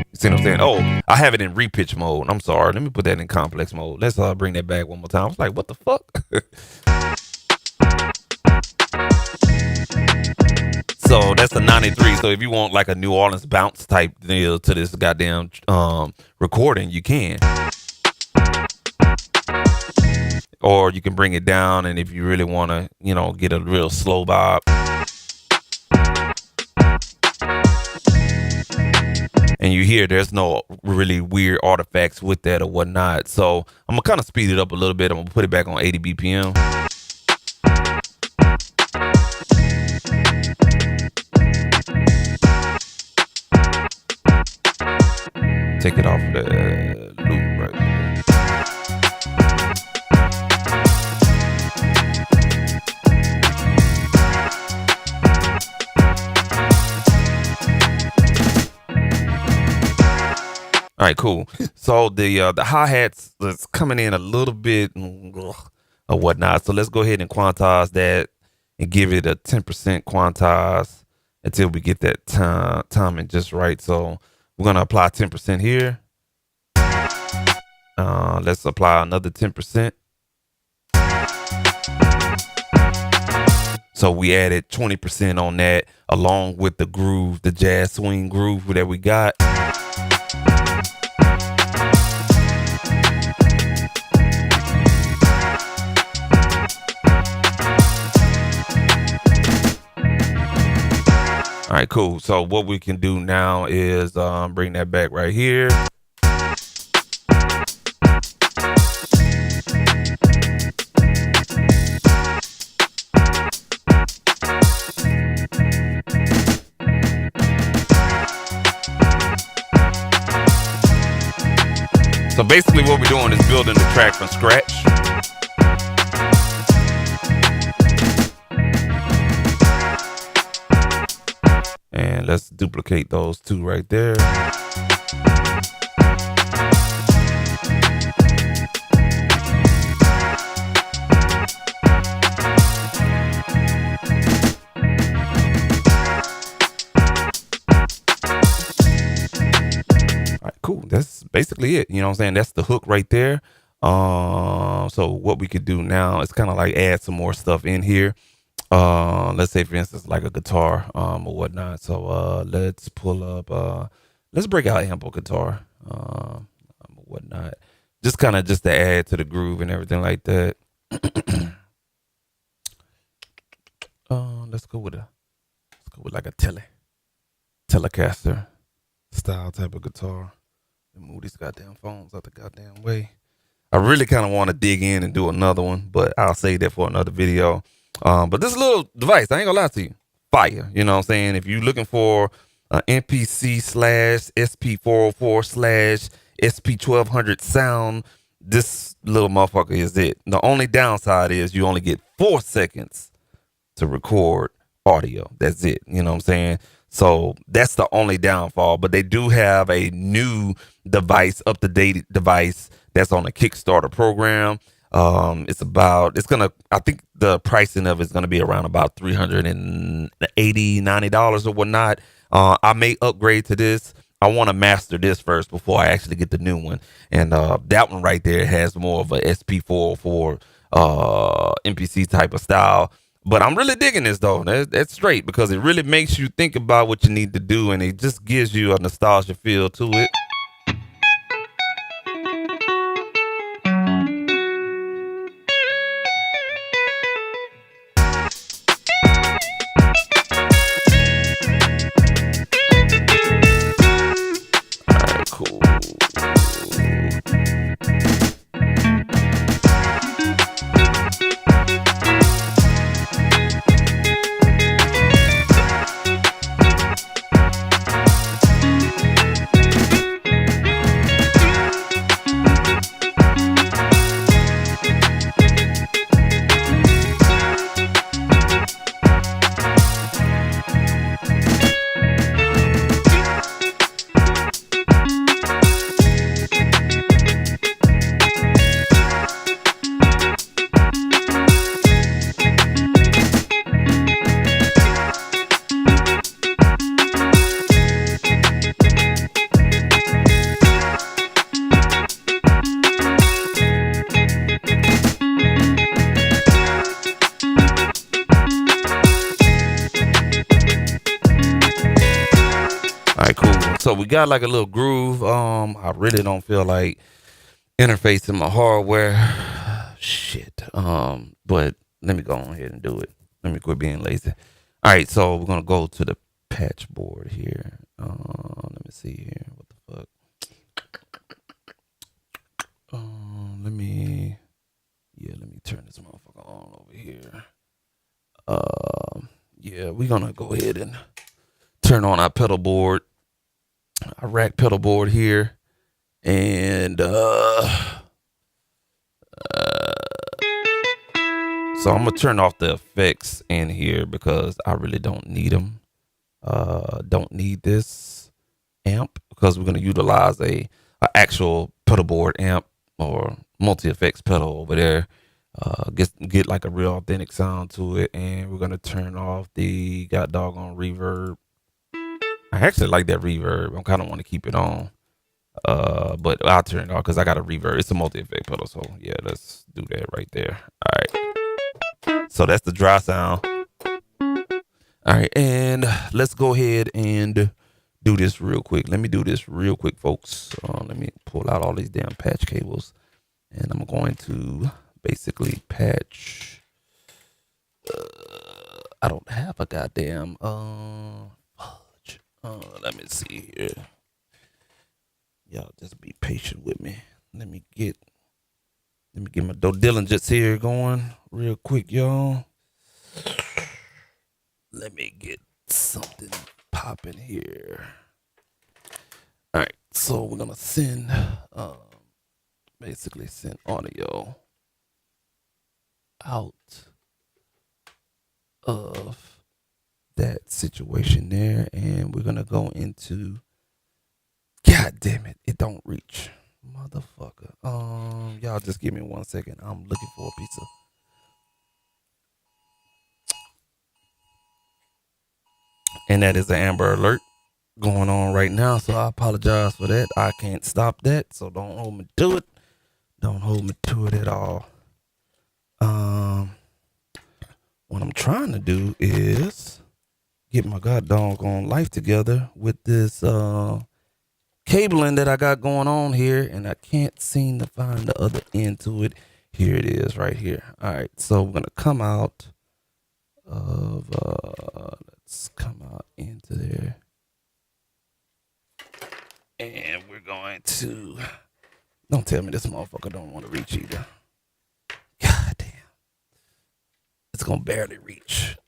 You see what I'm saying? Oh, I have it in repitch mode. I'm sorry. Let me put that in complex mode. Let's bring that back one more time. I was like, what the fuck? So that's a 93. So if you want like a New Orleans bounce type deal to this goddamn recording, you can. Or you can bring it down, and if you really want to, you know, get a real slow bop. And you hear there's no really weird artifacts with that or whatnot. So I'm gonna kind of speed it up a little bit. I'm gonna put it back on 80 BPM. Take it off the loop right there. All right, cool. So the hi-hats is coming in a little bit or whatnot. So let's go ahead and quantize that and give it a 10% quantize until we get that timing just right. So we're going to apply 10% here. Let's apply another 10%. So we added 20% on that along with the groove, the jazz swing groove that we got. All right, cool. So what we can do now is bring that back right here. So basically what we're doing is building the track from scratch. And let's duplicate those two right there. Cool. That's basically it. You know what I'm saying? That's the hook right there. So what we could do now is kind of like add some more stuff in here. Let's say for instance, like a guitar, or whatnot. So, let's pull up, let's break out amp or guitar, whatnot. Just kind of just to add to the groove and everything like that. Let's go with like a Telecaster style type of guitar. Move these goddamn phones out the goddamn way. I really kind of want to dig in and do another one, but I'll save that for another video. But this little device, I ain't gonna lie to you, fire. You know what I'm saying? If you're looking for NPC/SP404/SP1200 sound, this little motherfucker is it. The only downside is you only get 4 seconds to record audio. That's it. You know what I'm saying? So that's the only downfall. But they do have a new device, up-to-date device that's on a Kickstarter program. I think the pricing of it's gonna be around about $380-$90 or whatnot. I may upgrade to this. I want to master this first before I actually get the new one. And that one right there has more of a SP404 MPC type of style. But I'm really digging this though. That's straight, because it really makes you think about what you need to do, and it just gives you a nostalgia feel to it. So we got like a little groove. I really don't feel like interfacing my hardware. Shit. But let me go on ahead and do it. Let me quit being lazy. All right, so we're gonna go to the patch board here. Let me see here. What the fuck? Let me turn this motherfucker on over here. Yeah, we're gonna go ahead and turn on our pedal board. A rack pedal board here, and so I'm gonna turn off the effects in here because I really don't need them. Don't need this amp because we're gonna utilize a actual pedal board amp or multi effects pedal over there. Get like a real authentic sound to it, and we're gonna turn off the doggone reverb. I actually like that reverb. I kind of want to keep it on. But I'll turn it off because I got a reverb. It's a multi-effect pedal. So yeah, let's do that right there. All right. So that's the dry sound. All right. And let's go ahead and do this real quick. Let me do this real quick, folks. Let me pull out all these damn patch cables. And I'm going to basically patch. I don't have a goddamn. Fuck. Let me see here. Y'all just be patient with me. Let me get my due diligence here going real quick, y'all. Let me get something popping here. All right, so we're gonna send, basically send audio out of that situation there, and we're gonna go into. God damn it! It don't reach, motherfucker. Y'all just give me 1 second. I'm looking for a pizza. And that is an Amber Alert going on right now, so I apologize for that. I can't stop that, so don't hold me to it. Don't hold me to it at all. What I'm trying to do is get my goddamn life together with this cabling that I got going on here, and I can't seem to find the other end to it. Here it is right here. All right, so we're gonna come out of let's come out into there, and we're going to, don't tell me this motherfucker don't want to reach either. God damn, it's gonna barely reach.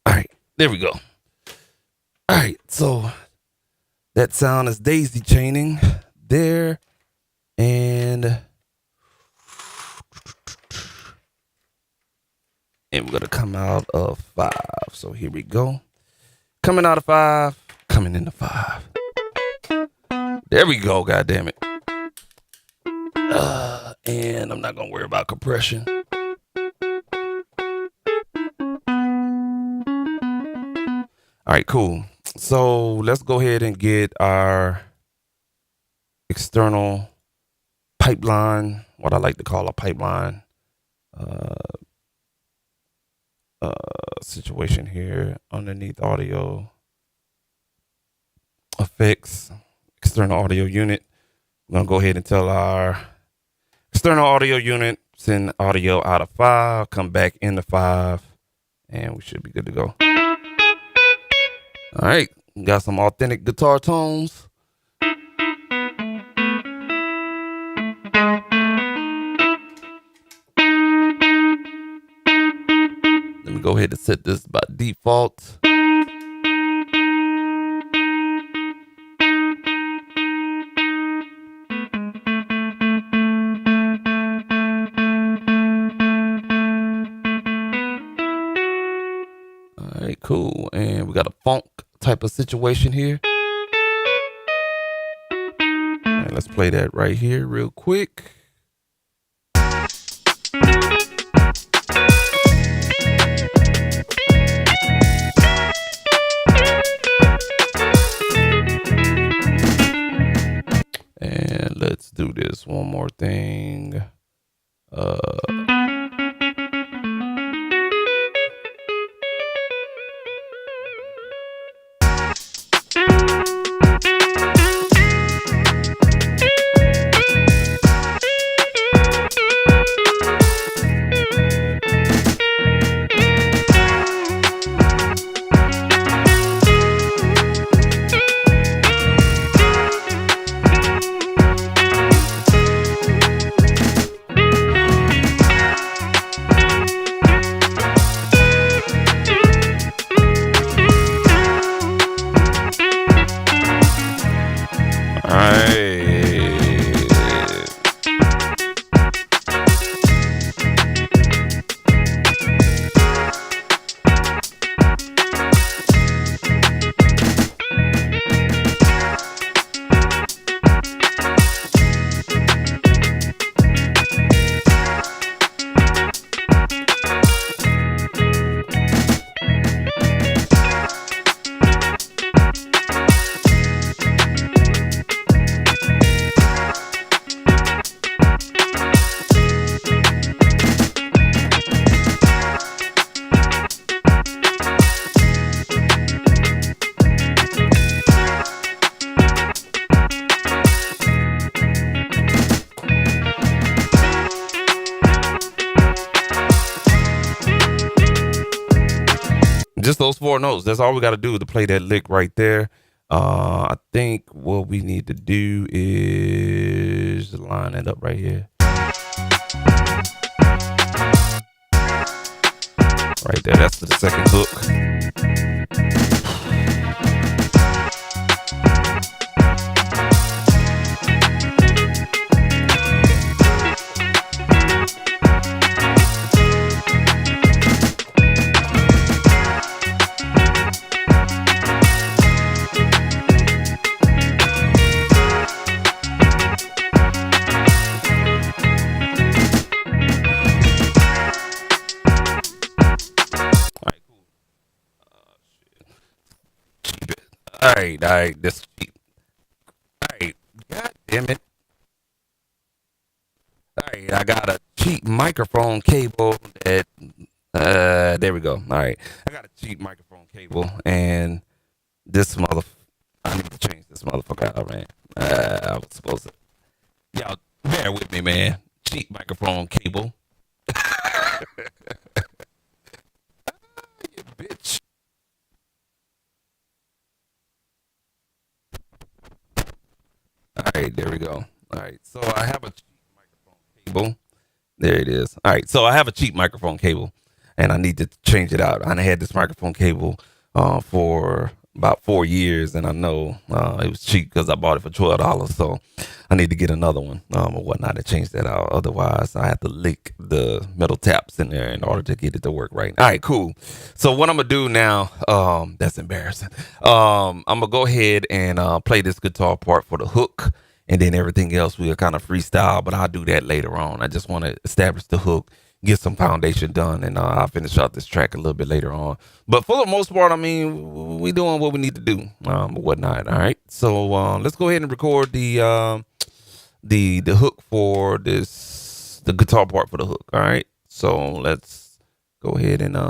All right, there we go. All right, so that sound is daisy chaining there, and we're gonna come out of 5. So here we go. Coming out of 5, coming into 5. There we go, god damn it. And I'm not gonna worry about compression. All right, cool. So let's go ahead and get our external pipeline, what I like to call a pipeline situation here underneath audio effects, external audio unit. I'm gonna go ahead and tell our external audio unit, send audio out of 5, come back into 5, and we should be good to go. All right, got some authentic guitar tones. Let me go ahead and set this by default. All right, cool. And we got a funk type of situation here. And let's play that right here real quick. And let's do this one more thing. just those 4 notes. That's all we got to do to play that lick right there. I think what we need to do is line it up right here. Right there, that's the second hook. All right, this cheap. All right, god damn it. All right, I got a cheap microphone cable that, there we go. All right, I got a cheap microphone cable, and this I need to change this motherfucker out, man. I was supposed to, y'all bear with me, man. Cheap microphone cable. You bitch. All right, there we go. All right, so I have a cheap microphone cable. There it is. All right, so I have a cheap microphone cable, and I need to change it out. I had this microphone cable for about 4 years, and I know it was cheap because I bought it for $12. So I need to get another one or whatnot to change that out. Otherwise, I have to lick the metal taps in there in order to get it to work right. All right, cool. So what I'm gonna do now? That's embarrassing. I'm gonna go ahead and play this guitar part for the hook. And then everything else we'll kind of freestyle, but I'll do that later on. I just want to establish the hook, get some foundation done, and I'll finish out this track a little bit later on. But for the most part, I mean, we doing what we need to do, whatnot. All right, so let's go ahead and record the hook for this, the guitar part for the hook. All right, so let's go ahead and get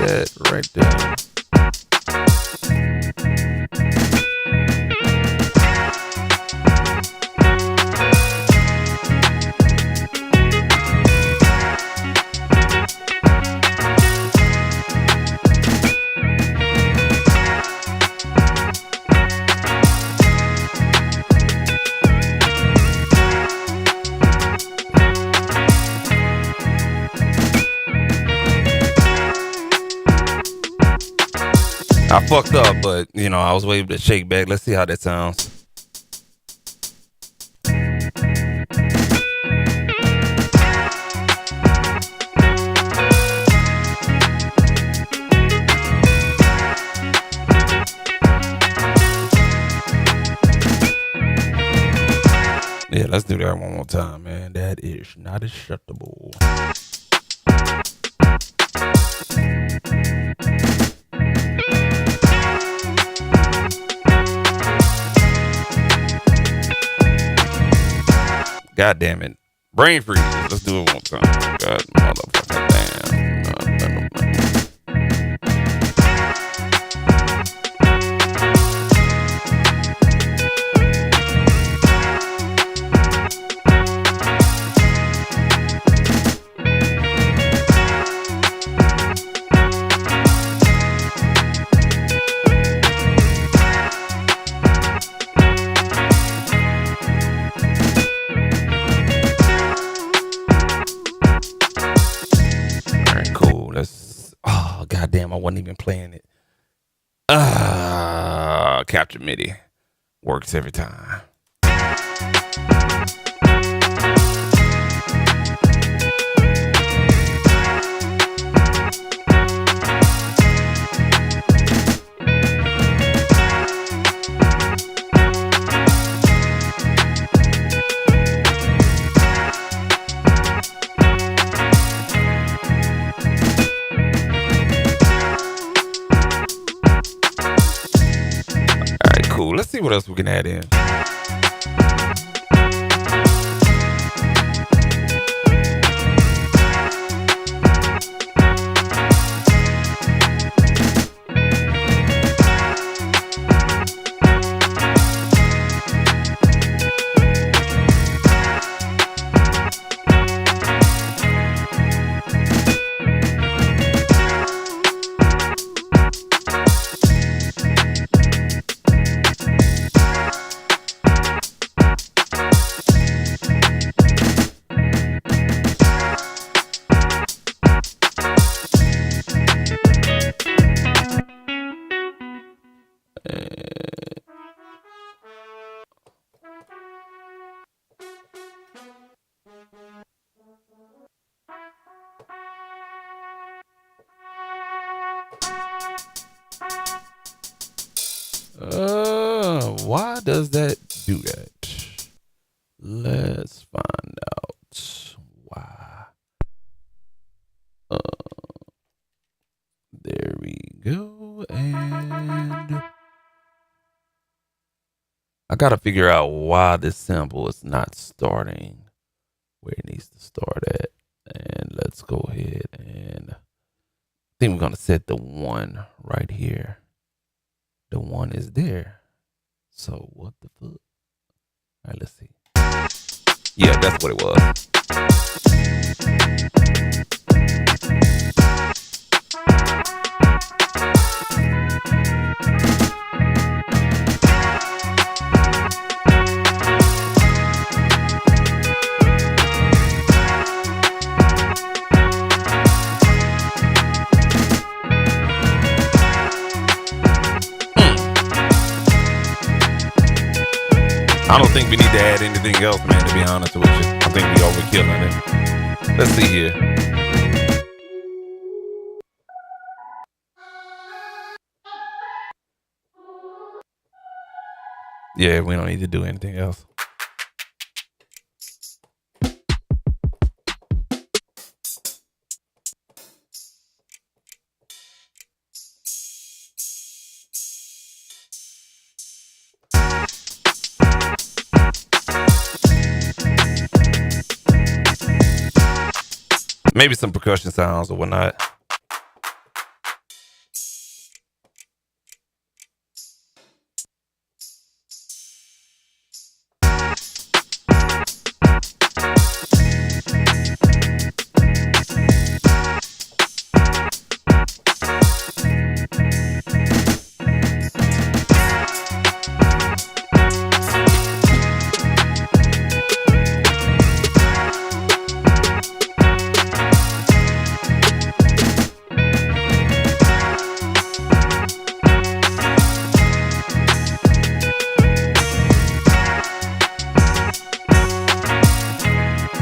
that right there. I fucked up, but you know, I was able to shake back. Let's see how that sounds. Yeah, let's do that one more time, man. That is not acceptable. God damn it. Brain freeze. Let's do it one time. God motherfucking damn. Goddamn, I wasn't even playing it. Capture MIDI works every time. Cool. Let's see what else we can add in. Why does that do that? Let's find out why. There we go. And I gotta figure out why this sample is not starting where it needs to start at. And let's go ahead and I think we're gonna set the 1 right here. The 1 is there. So what the fuck? All right, let's see. Yeah, that's what it was. I don't think we need to add anything else, man, to be honest with you. I think we overkilling it. Let's see here. Yeah, we don't need to do anything else. Maybe some percussion sounds or whatnot.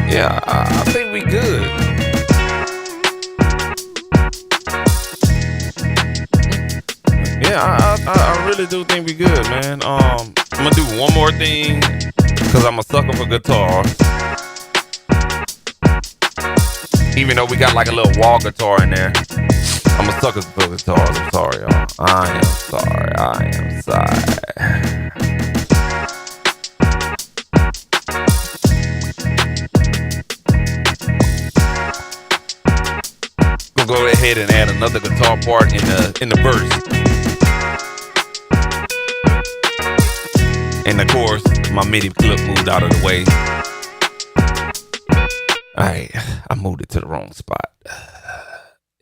Yeah, I think we good. Yeah, I really do think we good, man. I'm gonna do one more thing because I'm a sucker for guitars. Even though we got like a little wall guitar in there, I'm a sucker for guitars. I'm sorry, y'all. I am sorry. Go ahead and add another guitar part in the verse, and of course my MIDI clip moved out of the way. All right, I moved it to the wrong spot.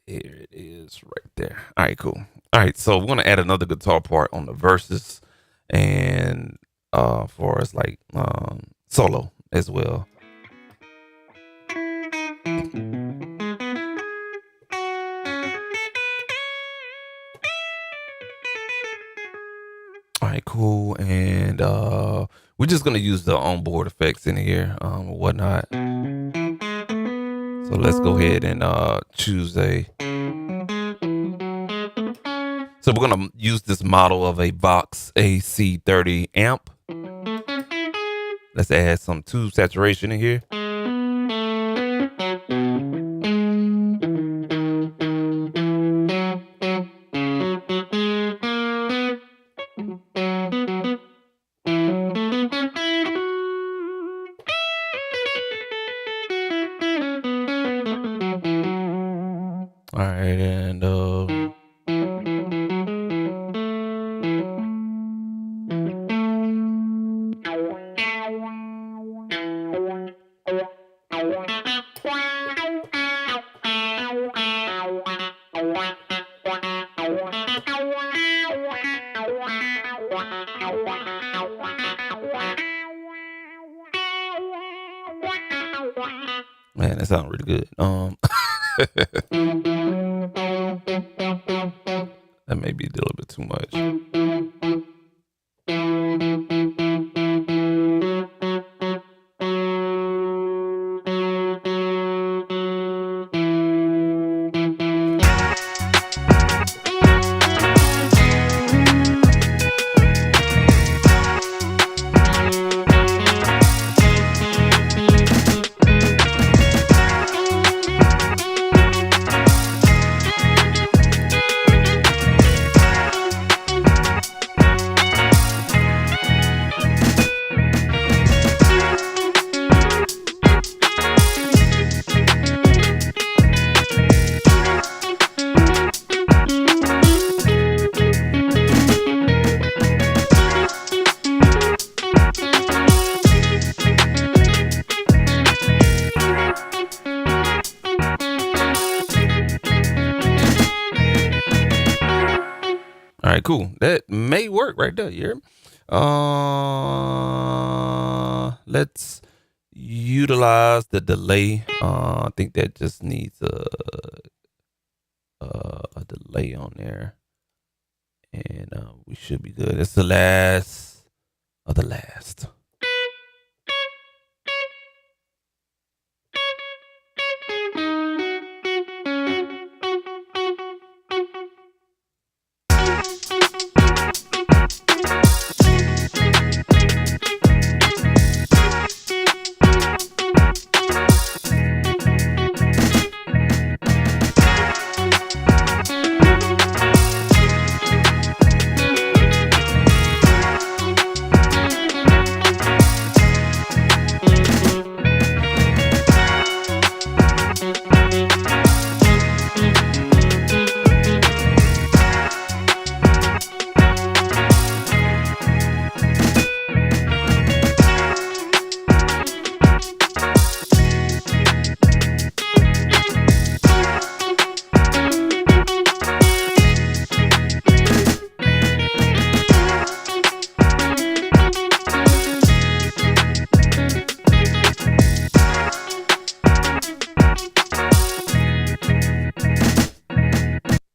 Here it is, right there. All right, cool. All right, so we're gonna add another guitar part on the verses, and for us like solo as well. All right, cool. And we're just gonna use the onboard effects in here, or whatnot. So let's go ahead and choose a. So we're gonna use this model of a Vox AC30 amp. Let's add some tube saturation in here. All right, and man, that sounds really good. That may be a little bit too much. cool. That may work right there. You hear me? Let's utilize the delay. I think that just needs a delay on there, and we should be good. It's the last of the last.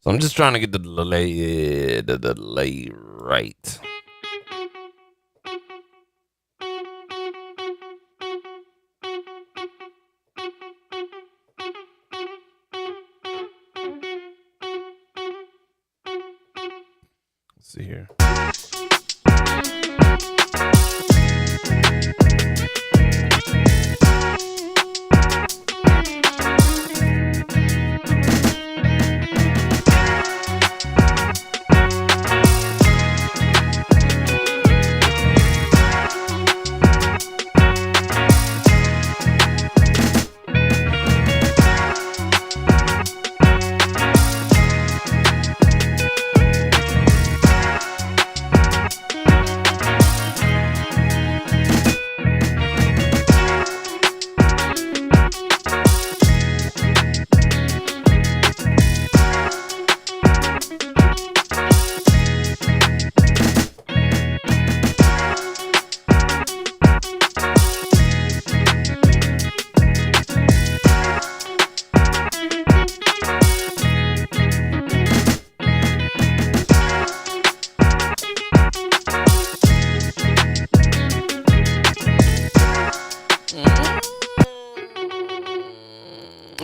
So I'm just trying to get the delay right. Let's see here.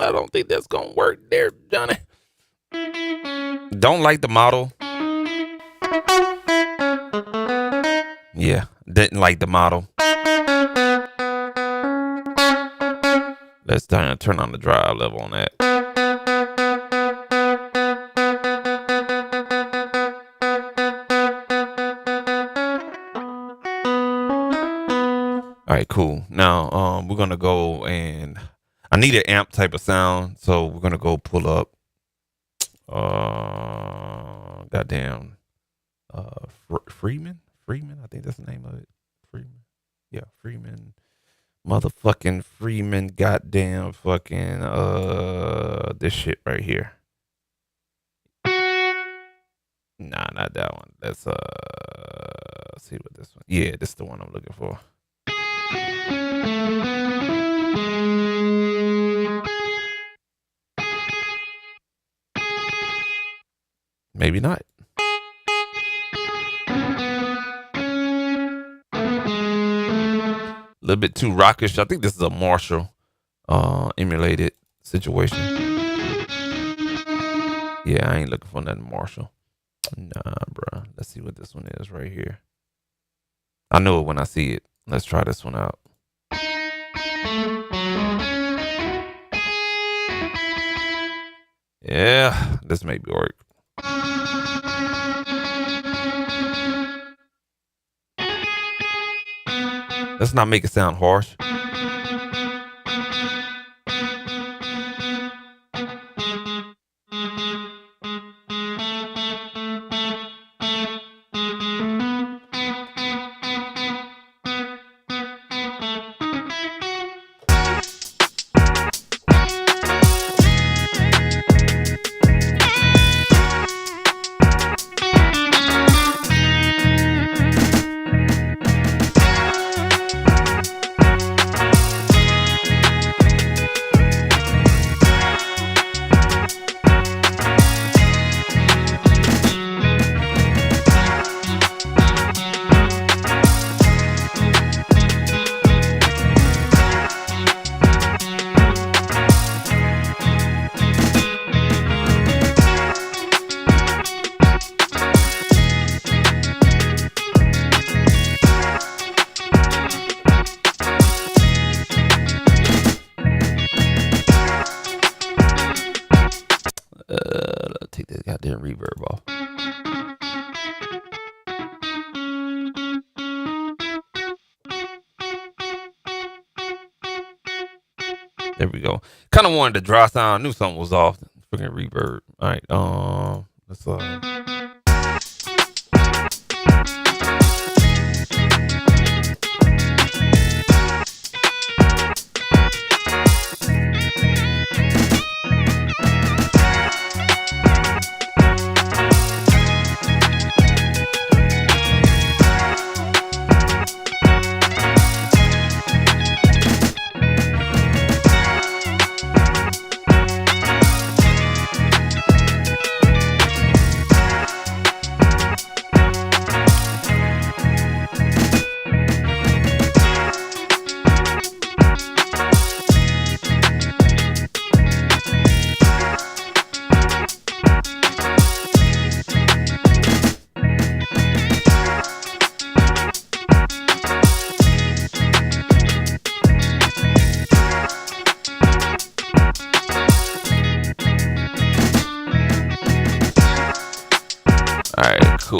I don't think that's gonna work there, Johnny. Don't like the model. Yeah, didn't like the model. Let's turn on the drive level on that. All right, cool. Now, we're gonna go and I need an amp type of sound, so we're gonna go pull up. Goddamn. Freeman. I think that's the name of it. Freeman. Yeah, Freeman. Motherfucking Freeman. Goddamn fucking this shit right here. Nah, not that one. That's let's see what this one. Yeah, this is the one I'm looking for. Maybe not. A little bit too rockish. I think this is a Marshall emulated situation. Yeah, I ain't looking for nothing Marshall. Nah, bruh. Let's see what this one is right here. I know it when I see it. Let's try this one out. Yeah, this may be work. Let's not make it sound harsh. There we go. Kind of wanted the dry sound. I knew something was off. Freaking reverb. All right. Let's cool.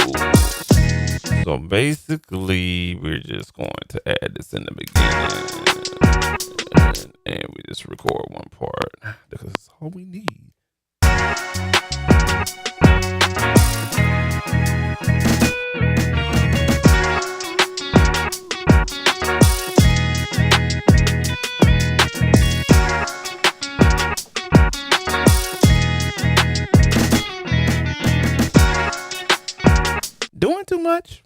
So basically, we're just going to add this in the beginning, and we just record one part because that's all we need. Doing too much?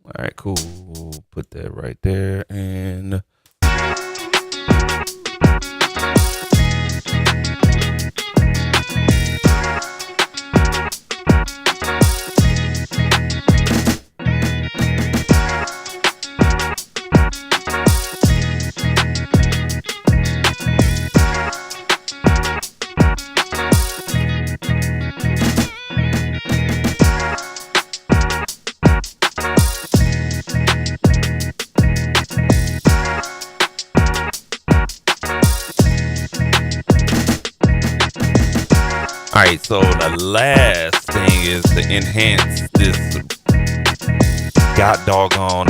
All right, cool. Put that right there. And all right, so the last thing is to enhance this god doggone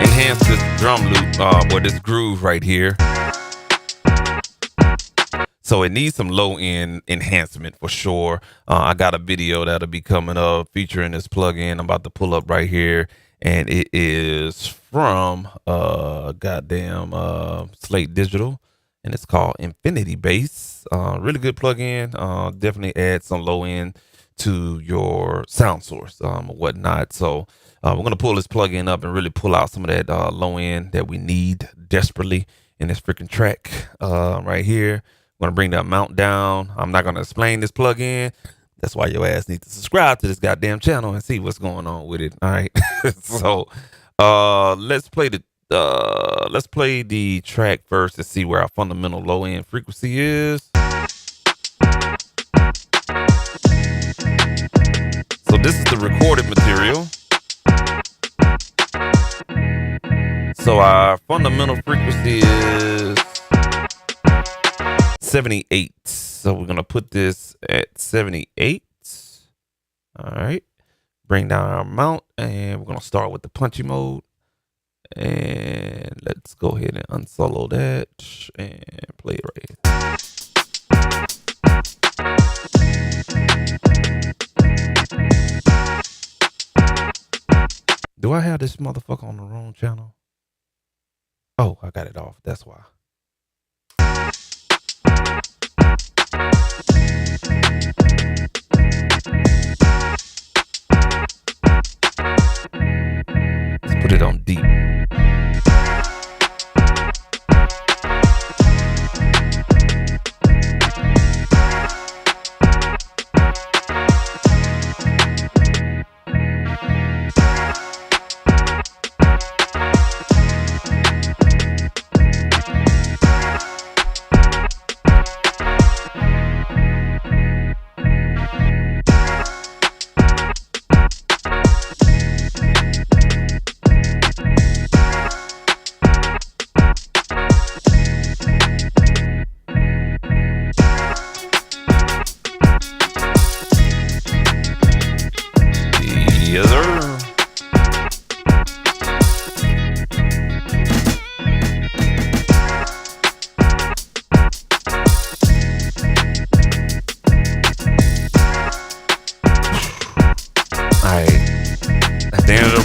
enhance this drum loop or this groove right here. So it needs some low end enhancement for sure. I got a video that'll be coming up featuring this plugin I'm about to pull up right here. And it is from Slate Digital, and it's called Infinity Bass. Really good plugin. Definitely add some low end to your sound source or whatnot. So we're gonna pull this plugin up and really pull out some of that low end that we need desperately in this freaking track right here. I'm gonna bring the amount down. I'm not gonna explain this plugin. That's why your ass needs to subscribe to this goddamn channel and see what's going on with it. All right. So let's play the track first to see where our fundamental low end frequency is. So this is the recorded material. So our fundamental frequency is 78. So we're going to put this at 78. All right. Bring down our mount, and we're going to start with the punchy mode. And let's go ahead and unsolo that and play it right here. Do I have this motherfucker on the wrong channel? Oh, I got it off. That's why. Let's put it on deep.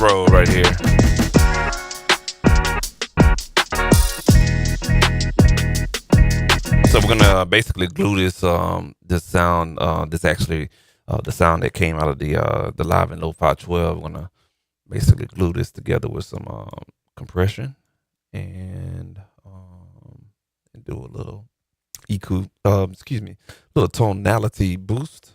road right here. So we're gonna basically glue this this sound. This actually the sound that came out of the Liven Lofi-12. We're gonna basically glue this together with some compression and do a little EQ. Excuse me, little tonality boost.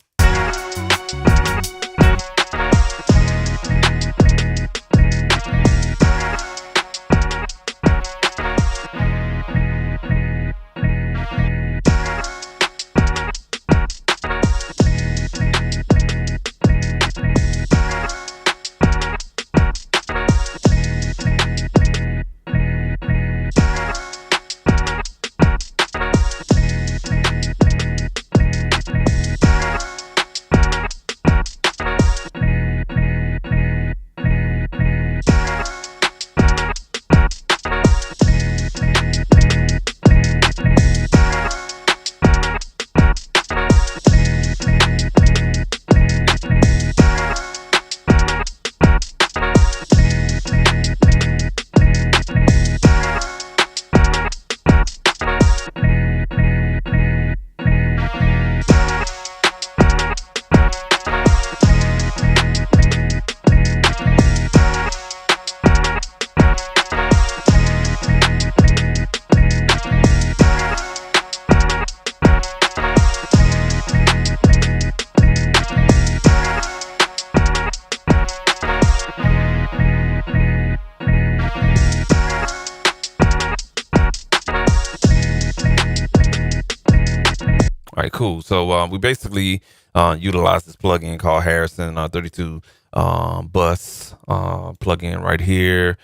All right, cool. So we basically utilize this plugin called Harrison 32 bus plugin right here,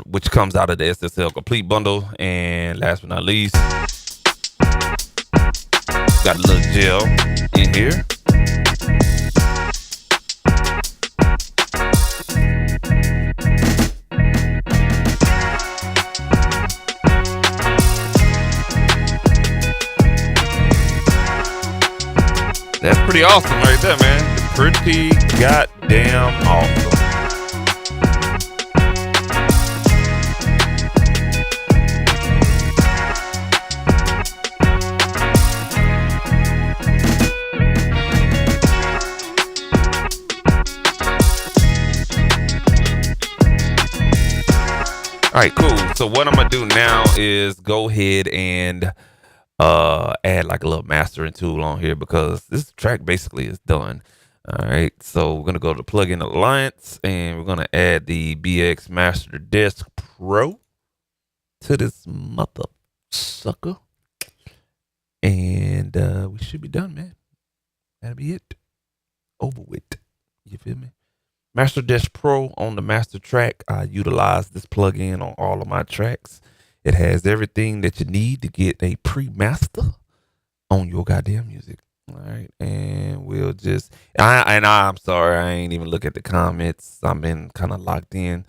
which comes out of the SSL complete bundle. And last but not least, got a little gel in here. That's pretty awesome right there, man. Pretty goddamn awesome. All right, cool. So what I'm gonna do now is go ahead and add like a little mastering tool on here, because this track basically is done. All right, so we're gonna go to Plugin Alliance and we're gonna add the BX Master Disc Pro to this mother sucker, and we should be done, man. That'll be it. Over with. You feel me? Master Disc Pro on the master track. I utilize this plugin on all of my tracks. It has everything that you need to get a pre-master on your goddamn music. All right, and we'll just. I'm sorry, I ain't even look at the comments. I've been kind of locked in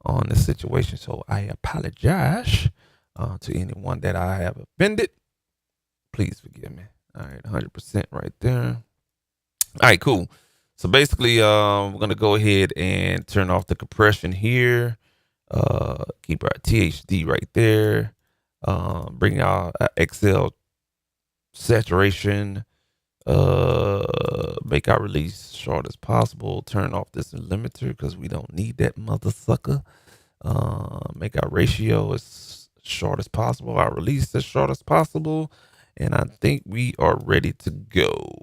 on this situation, so I apologize to anyone that I have offended. Please forgive me. All right, 100% right there. All right, cool. So basically, we're gonna go ahead and turn off the compression here. Keep our THD right there. Bring our XL saturation. Make our release short as possible. Turn off this limiter because we don't need that mother sucker. Make our ratio as short as possible. Our release as short as possible. And I think we are ready to go.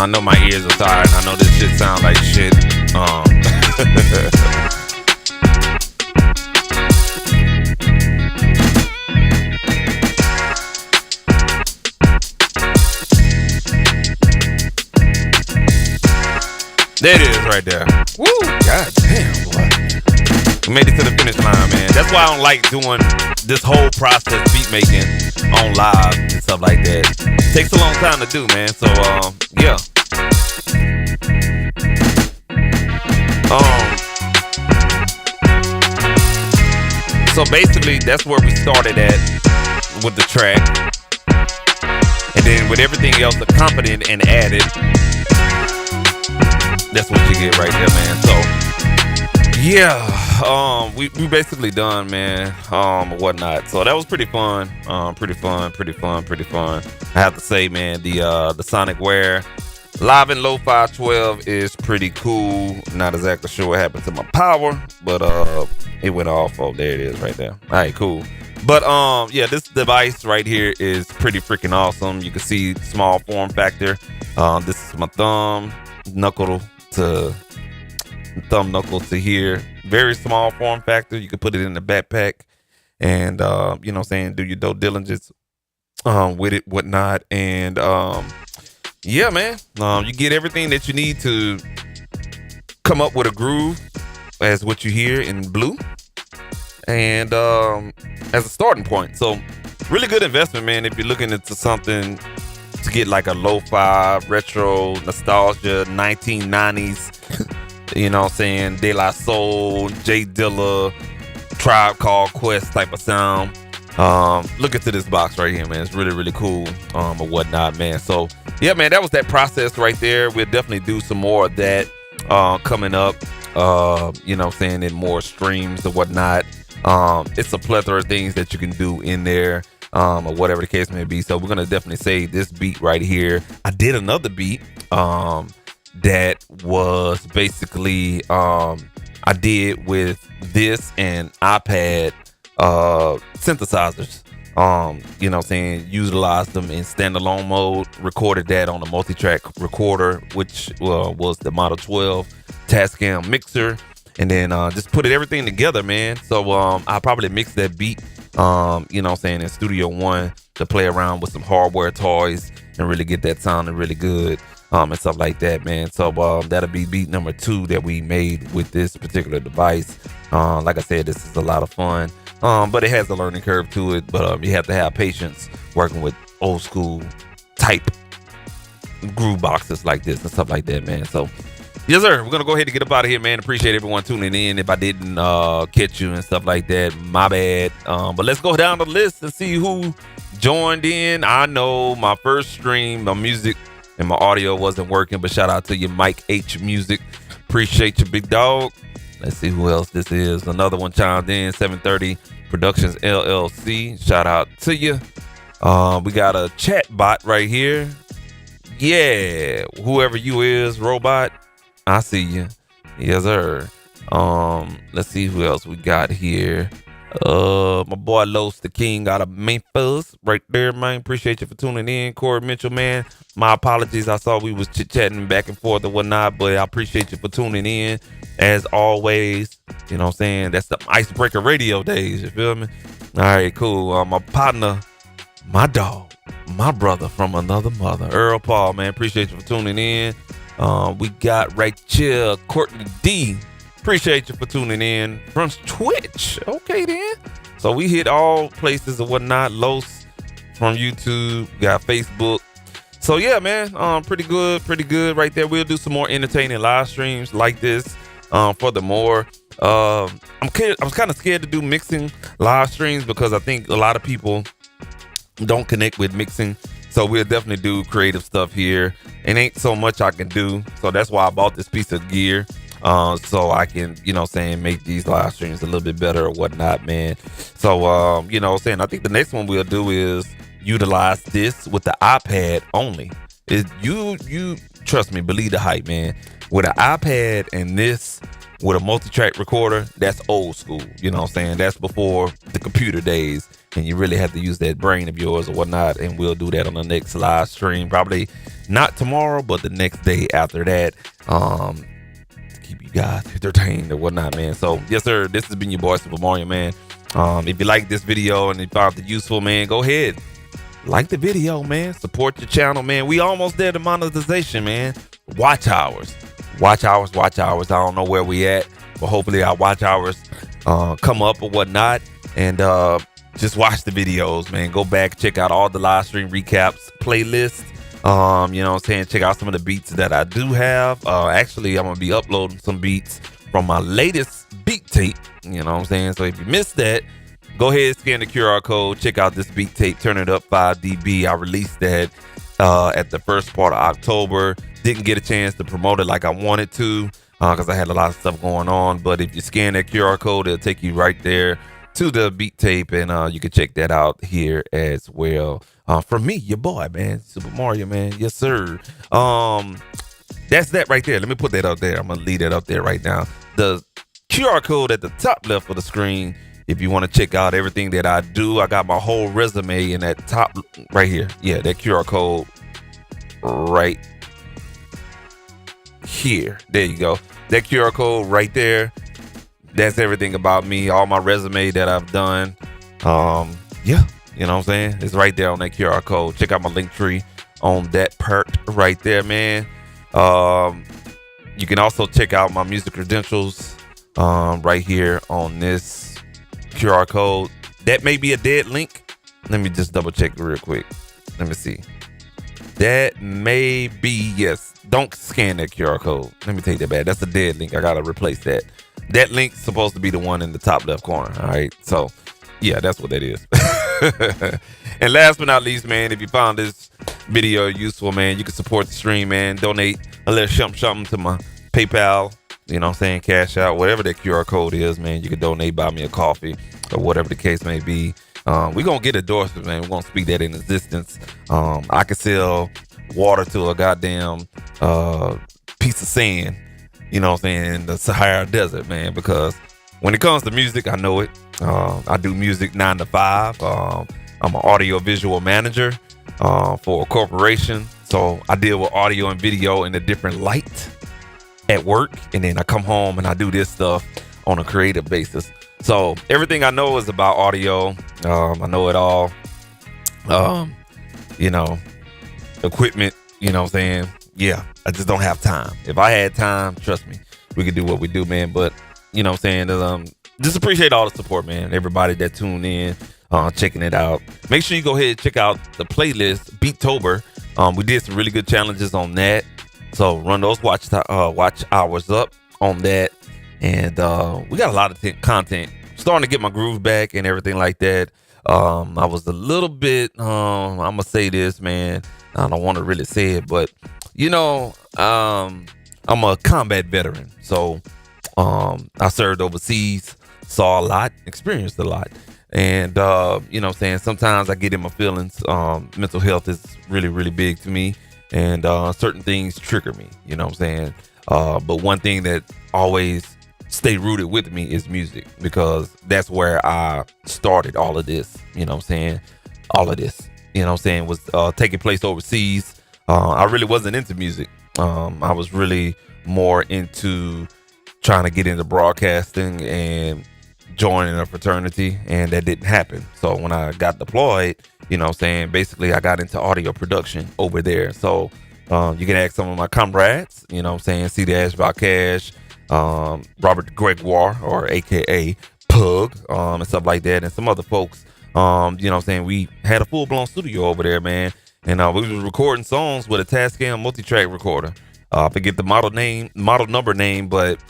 I know my ears are tired. I know this shit sound like shit. There it is right there. Woo! God damn, boy. We made it to the finish line, man. That's why I don't like doing this whole process, beat making on live and stuff like that. Takes a long time to do, man. So, yeah. So basically, that's where we started at with the track, and then with everything else accompanied and added. That's what you get right there, man. So, yeah, we basically done, man, whatnot. So that was pretty fun, pretty fun. I have to say, man, the Sonicware Liven Lofi-12 is pretty cool. Not exactly sure what happened to my power, but it went off. Oh, there it is right there. All right, cool. But yeah, this device right here is pretty freaking awesome. You can see small form factor. This is my thumb knuckle to here. Very small form factor. You can put it in the backpack and you know what I'm saying, do your due diligence with it, whatnot. And yeah, man, you get everything that you need to come up with a groove, as what you hear in blue, and as a starting point. So really good investment, man, if you're looking into something to get like a lo-fi, retro, nostalgia, 1990s, you know what I'm saying, De La Soul, J Dilla, Tribe Called Quest type of sound. Look into this box right here, man. It's really, really cool, or whatnot, man. So yeah, man, that was that process right there. We'll definitely do some more of that coming up, you know what I'm saying, in more streams or whatnot. It's a plethora of things that you can do in there, or whatever the case may be. So we're gonna definitely say this beat right here. I did another beat that was basically I did with this and iPad synthesizers. You know what I'm saying, utilized them in standalone mode, recorded that on a multi-track recorder, which was the Model 12 Tascam mixer, and then just put everything together, man. So I probably mixed that beat, you know what I'm saying, in Studio One to play around with some hardware toys and really get that sounding really good, and stuff like that, man. So that'll be beat number 2 that we made with this particular device. Like I said, this is a lot of fun, but it has a learning curve to it. But you have to have patience working with old school type groove boxes like this and stuff like that, man. So yes, sir. We're gonna go ahead and get up out of here, man. Appreciate everyone tuning in. If I didn't catch you and stuff like that, my bad. But let's go down the list and see who joined in. I know my first stream, my music and my audio wasn't working, but shout out to you, Mike H Music. Appreciate you, big dog. Let's see who else this is. Another one chimed in, 730 Productions LLC. Shout out to you. We got a chat bot right here. Yeah, whoever you is, robot, I see you. Yes, sir. Let's see who else we got here. My boy Los the King out of Memphis right there, man. Appreciate you for tuning in. Corey Mitchell, man. My apologies. I saw we was chit-chatting back and forth or whatnot, but I appreciate you for tuning in. As always, you know what I'm saying? That's the Icebreaker Radio days, you feel me? All right, cool. My partner, my dog, my brother from another mother, Earl Paul, man. Appreciate you for tuning in. We got Rachel Courtney D. Appreciate you for tuning in from Twitch. Okay, then. So we hit all places or whatnot. Los from YouTube. Got Facebook. So yeah, man. Pretty good right there. We'll do some more entertaining live streams like this. Furthermore, I'm kind of scared to do mixing live streams because I think a lot of people don't connect with mixing. So we'll definitely do creative stuff here. And ain't so much I can do. So that's why I bought this piece of gear. So I can, you know what I'm saying, make these live streams a little bit better or whatnot, man. So, you know what I'm saying, I think the next one we'll do is utilize this with the iPad only. You trust me, believe the hype, man. With an iPad and this with a multi-track recorder, that's old school. You know what I'm saying? That's before the computer days, and you really have to use that brain of yours or whatnot. And we'll do that on the next live stream, probably not tomorrow, but the next day after that. To keep you guys entertained or whatnot, man. So yes, sir. This has been your boy Super Mario, man. If you like this video and you found it useful, man, go ahead, like the video, man. Support your channel, man. We almost there to monetization, man. Watch hours. I don't know where we at, but hopefully our watch hours come up or whatnot. And just watch the videos, man. Go back, check out all the live stream recaps, playlists. You know what I'm saying? Check out some of the beats that I do have. Actually, I'm gonna be uploading some beats from my latest beat tape. You know what I'm saying? So if you missed that, go ahead, scan the QR code, check out this beat tape, Turn It Up 5 dB. I released that at the first part of October. Didn't get a chance to promote it like I wanted to because I had a lot of stuff going on. But if you scan that QR code, it'll take you right there to the beat tape, and you can check that out here as well. From me, your boy, man, Super Mario, man. Yes, sir. That's that right there. Let me put that up there. I'm gonna leave that up there right now. The QR code at the top left of the screen. If you want to check out everything that I do, I got my whole resume in that top right here. Yeah, that QR code right here. There you go. That QR code right there. That's everything about me. All my resume that I've done. Yeah, you know what I'm saying? It's right there on that QR code. Check out my link tree on that part right there, man. You can also check out my music credentials right here on this QR code. That may be a dead link. Let me just double check real quick. Let me see. That may be, yes. Don't scan that QR code. Let me take that back. That's a dead link. I gotta replace that. That link's supposed to be the one in the top left corner. All right. So yeah, that's what that is. And last but not least, man, if you found this video useful, man, you can support the stream, man. Donate a little something to my PayPal, you know what I'm saying, Cash Out, whatever that QR code is, man. You can donate, buy me a coffee or whatever the case may be. We're going to get endorsements, man. We're going to speak that in existence. I could sell water to a goddamn piece of sand, you know what I'm saying, in the Sahara Desert, man, because when it comes to music, I know it. I do music 9 to 5. I'm an audio visual manager for a corporation. So I deal with audio and video in a different light at work. And then I come home and I do this stuff on a creative basis. So everything I know is about audio. I know it all. You know, equipment, you know what I'm saying? Yeah, I just don't have time. If I had time, trust me, we could do what we do, man. But, you know what I'm saying? Just appreciate all the support, man. Everybody that tuned in, checking it out. Make sure you go ahead and check out the playlist, Beattober. We did some really good challenges on that. So run those watch hours up on that. And we got a lot of content. Starting to get my groove back and everything like that. I was a little bit, I'm going to say this, man. I don't want to really say it, but, you know, I'm a combat veteran. So I served overseas, saw a lot, experienced a lot. And, you know what I'm saying, sometimes I get in my feelings. Mental health is really, really big to me. And certain things trigger me, you know what I'm saying? But one thing that always stay rooted with me is music, because that's where I started all of this, you know what I'm saying? All of this, you know what I'm saying, was taking place overseas. I really wasn't into music. I was really more into trying to get into broadcasting and joining a fraternity, and that didn't happen. So when I got deployed, you know what I'm saying, basically I got into audio production over there. So you can ask some of my comrades, you know what I'm saying, C Dash Valcash, Robert Gregoire, or AKA Pug, and stuff like that, and some other folks. You know what I'm saying, we had a full-blown studio over there, man, and we was recording songs with a Tascam multi-track recorder. I forget the model number name, but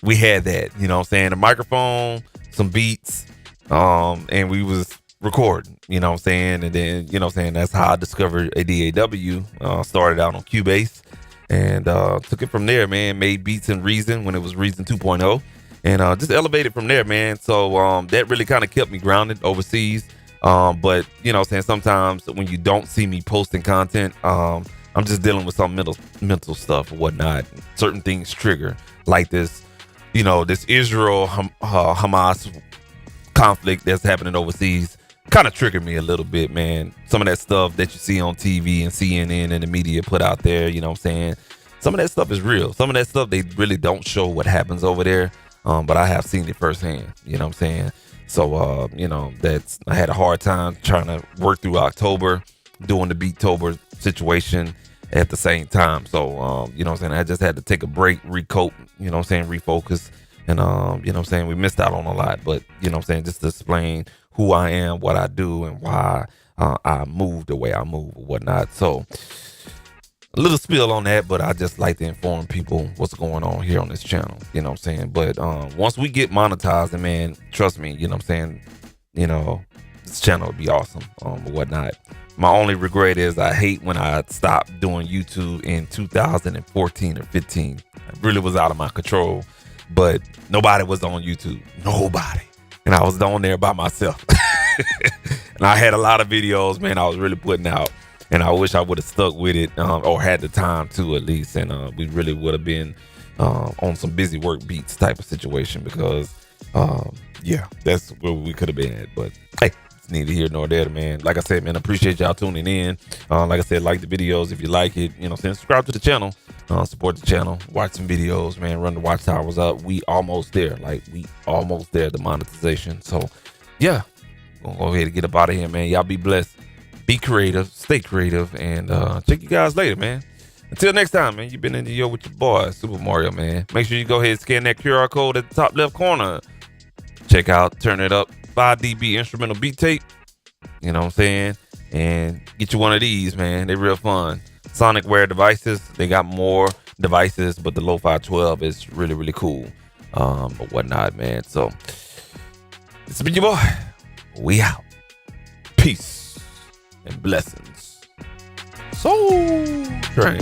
we had that, you know what I'm saying, a microphone, some beats, and we was recording, you know what I'm saying, and then, you know what I'm saying, that's how I discovered a DAW. Started out on Cubase, and took it from there, man. Made beats in Reason when it was Reason 2.0, and just elevated from there, man. So that really kind of kept me grounded overseas. But you know what I'm saying, sometimes when you don't see me posting content, I'm just dealing with some mental stuff or whatnot. Certain things trigger, like this you know, this Israel Hamas conflict that's happening overseas kind of triggered me a little bit, man. Some of that stuff that you see on TV and CNN and the media put out there, you know what I'm saying? Some of that stuff is real. Some of that stuff, they really don't show what happens over there. But I have seen it firsthand, you know what I'm saying? So, you know, I had a hard time trying to work through October, doing the Beattober situation at the same time. So, you know what I'm saying? I just had to take a break, recope, you know what I'm saying? Refocus. And, you know what I'm saying? We missed out on a lot, but, you know what I'm saying? Just to explain who I am, what I do, and why I move the way I move or whatnot. So, a little spill on that, but I just like to inform people what's going on here on this channel, you know what I'm saying? But once we get monetized, and man, trust me, you know what I'm saying, you know, this channel will be awesome or whatnot. My only regret is I hate when I stopped doing YouTube in 2014 or 15. It really was out of my control, but nobody was on YouTube, nobody. And I was on there by myself. And I had a lot of videos, man, I was really putting out. And I wish I would have stuck with it or had the time to at least. And we really would have been on some busy work beats type of situation because, yeah, that's where we could have been at. But hey, it's neither here nor there, man. Like I said, man, appreciate y'all tuning in. Like I said, like the videos if you like it. You know, subscribe to the channel, support the channel, watch some videos, man. Run the watch towers up. We almost there. Like, we almost there, the monetization. So, yeah, gonna go ahead and get up out of here, man. Y'all be blessed. Be creative, stay creative, and check you guys later, man. Until next time, man, you've been in the yo with your boy, Super Mario, man. Make sure you go ahead and scan that QR code at the top left corner. Check out Turn It Up 5 dB instrumental beat tape. You know what I'm saying? And get you one of these, man. They're real fun. Sonicware devices. They got more devices, but the Lofi-12 is really, really cool. But whatnot, man. So, it's been your boy. We out. Peace and blessings. Soul Train.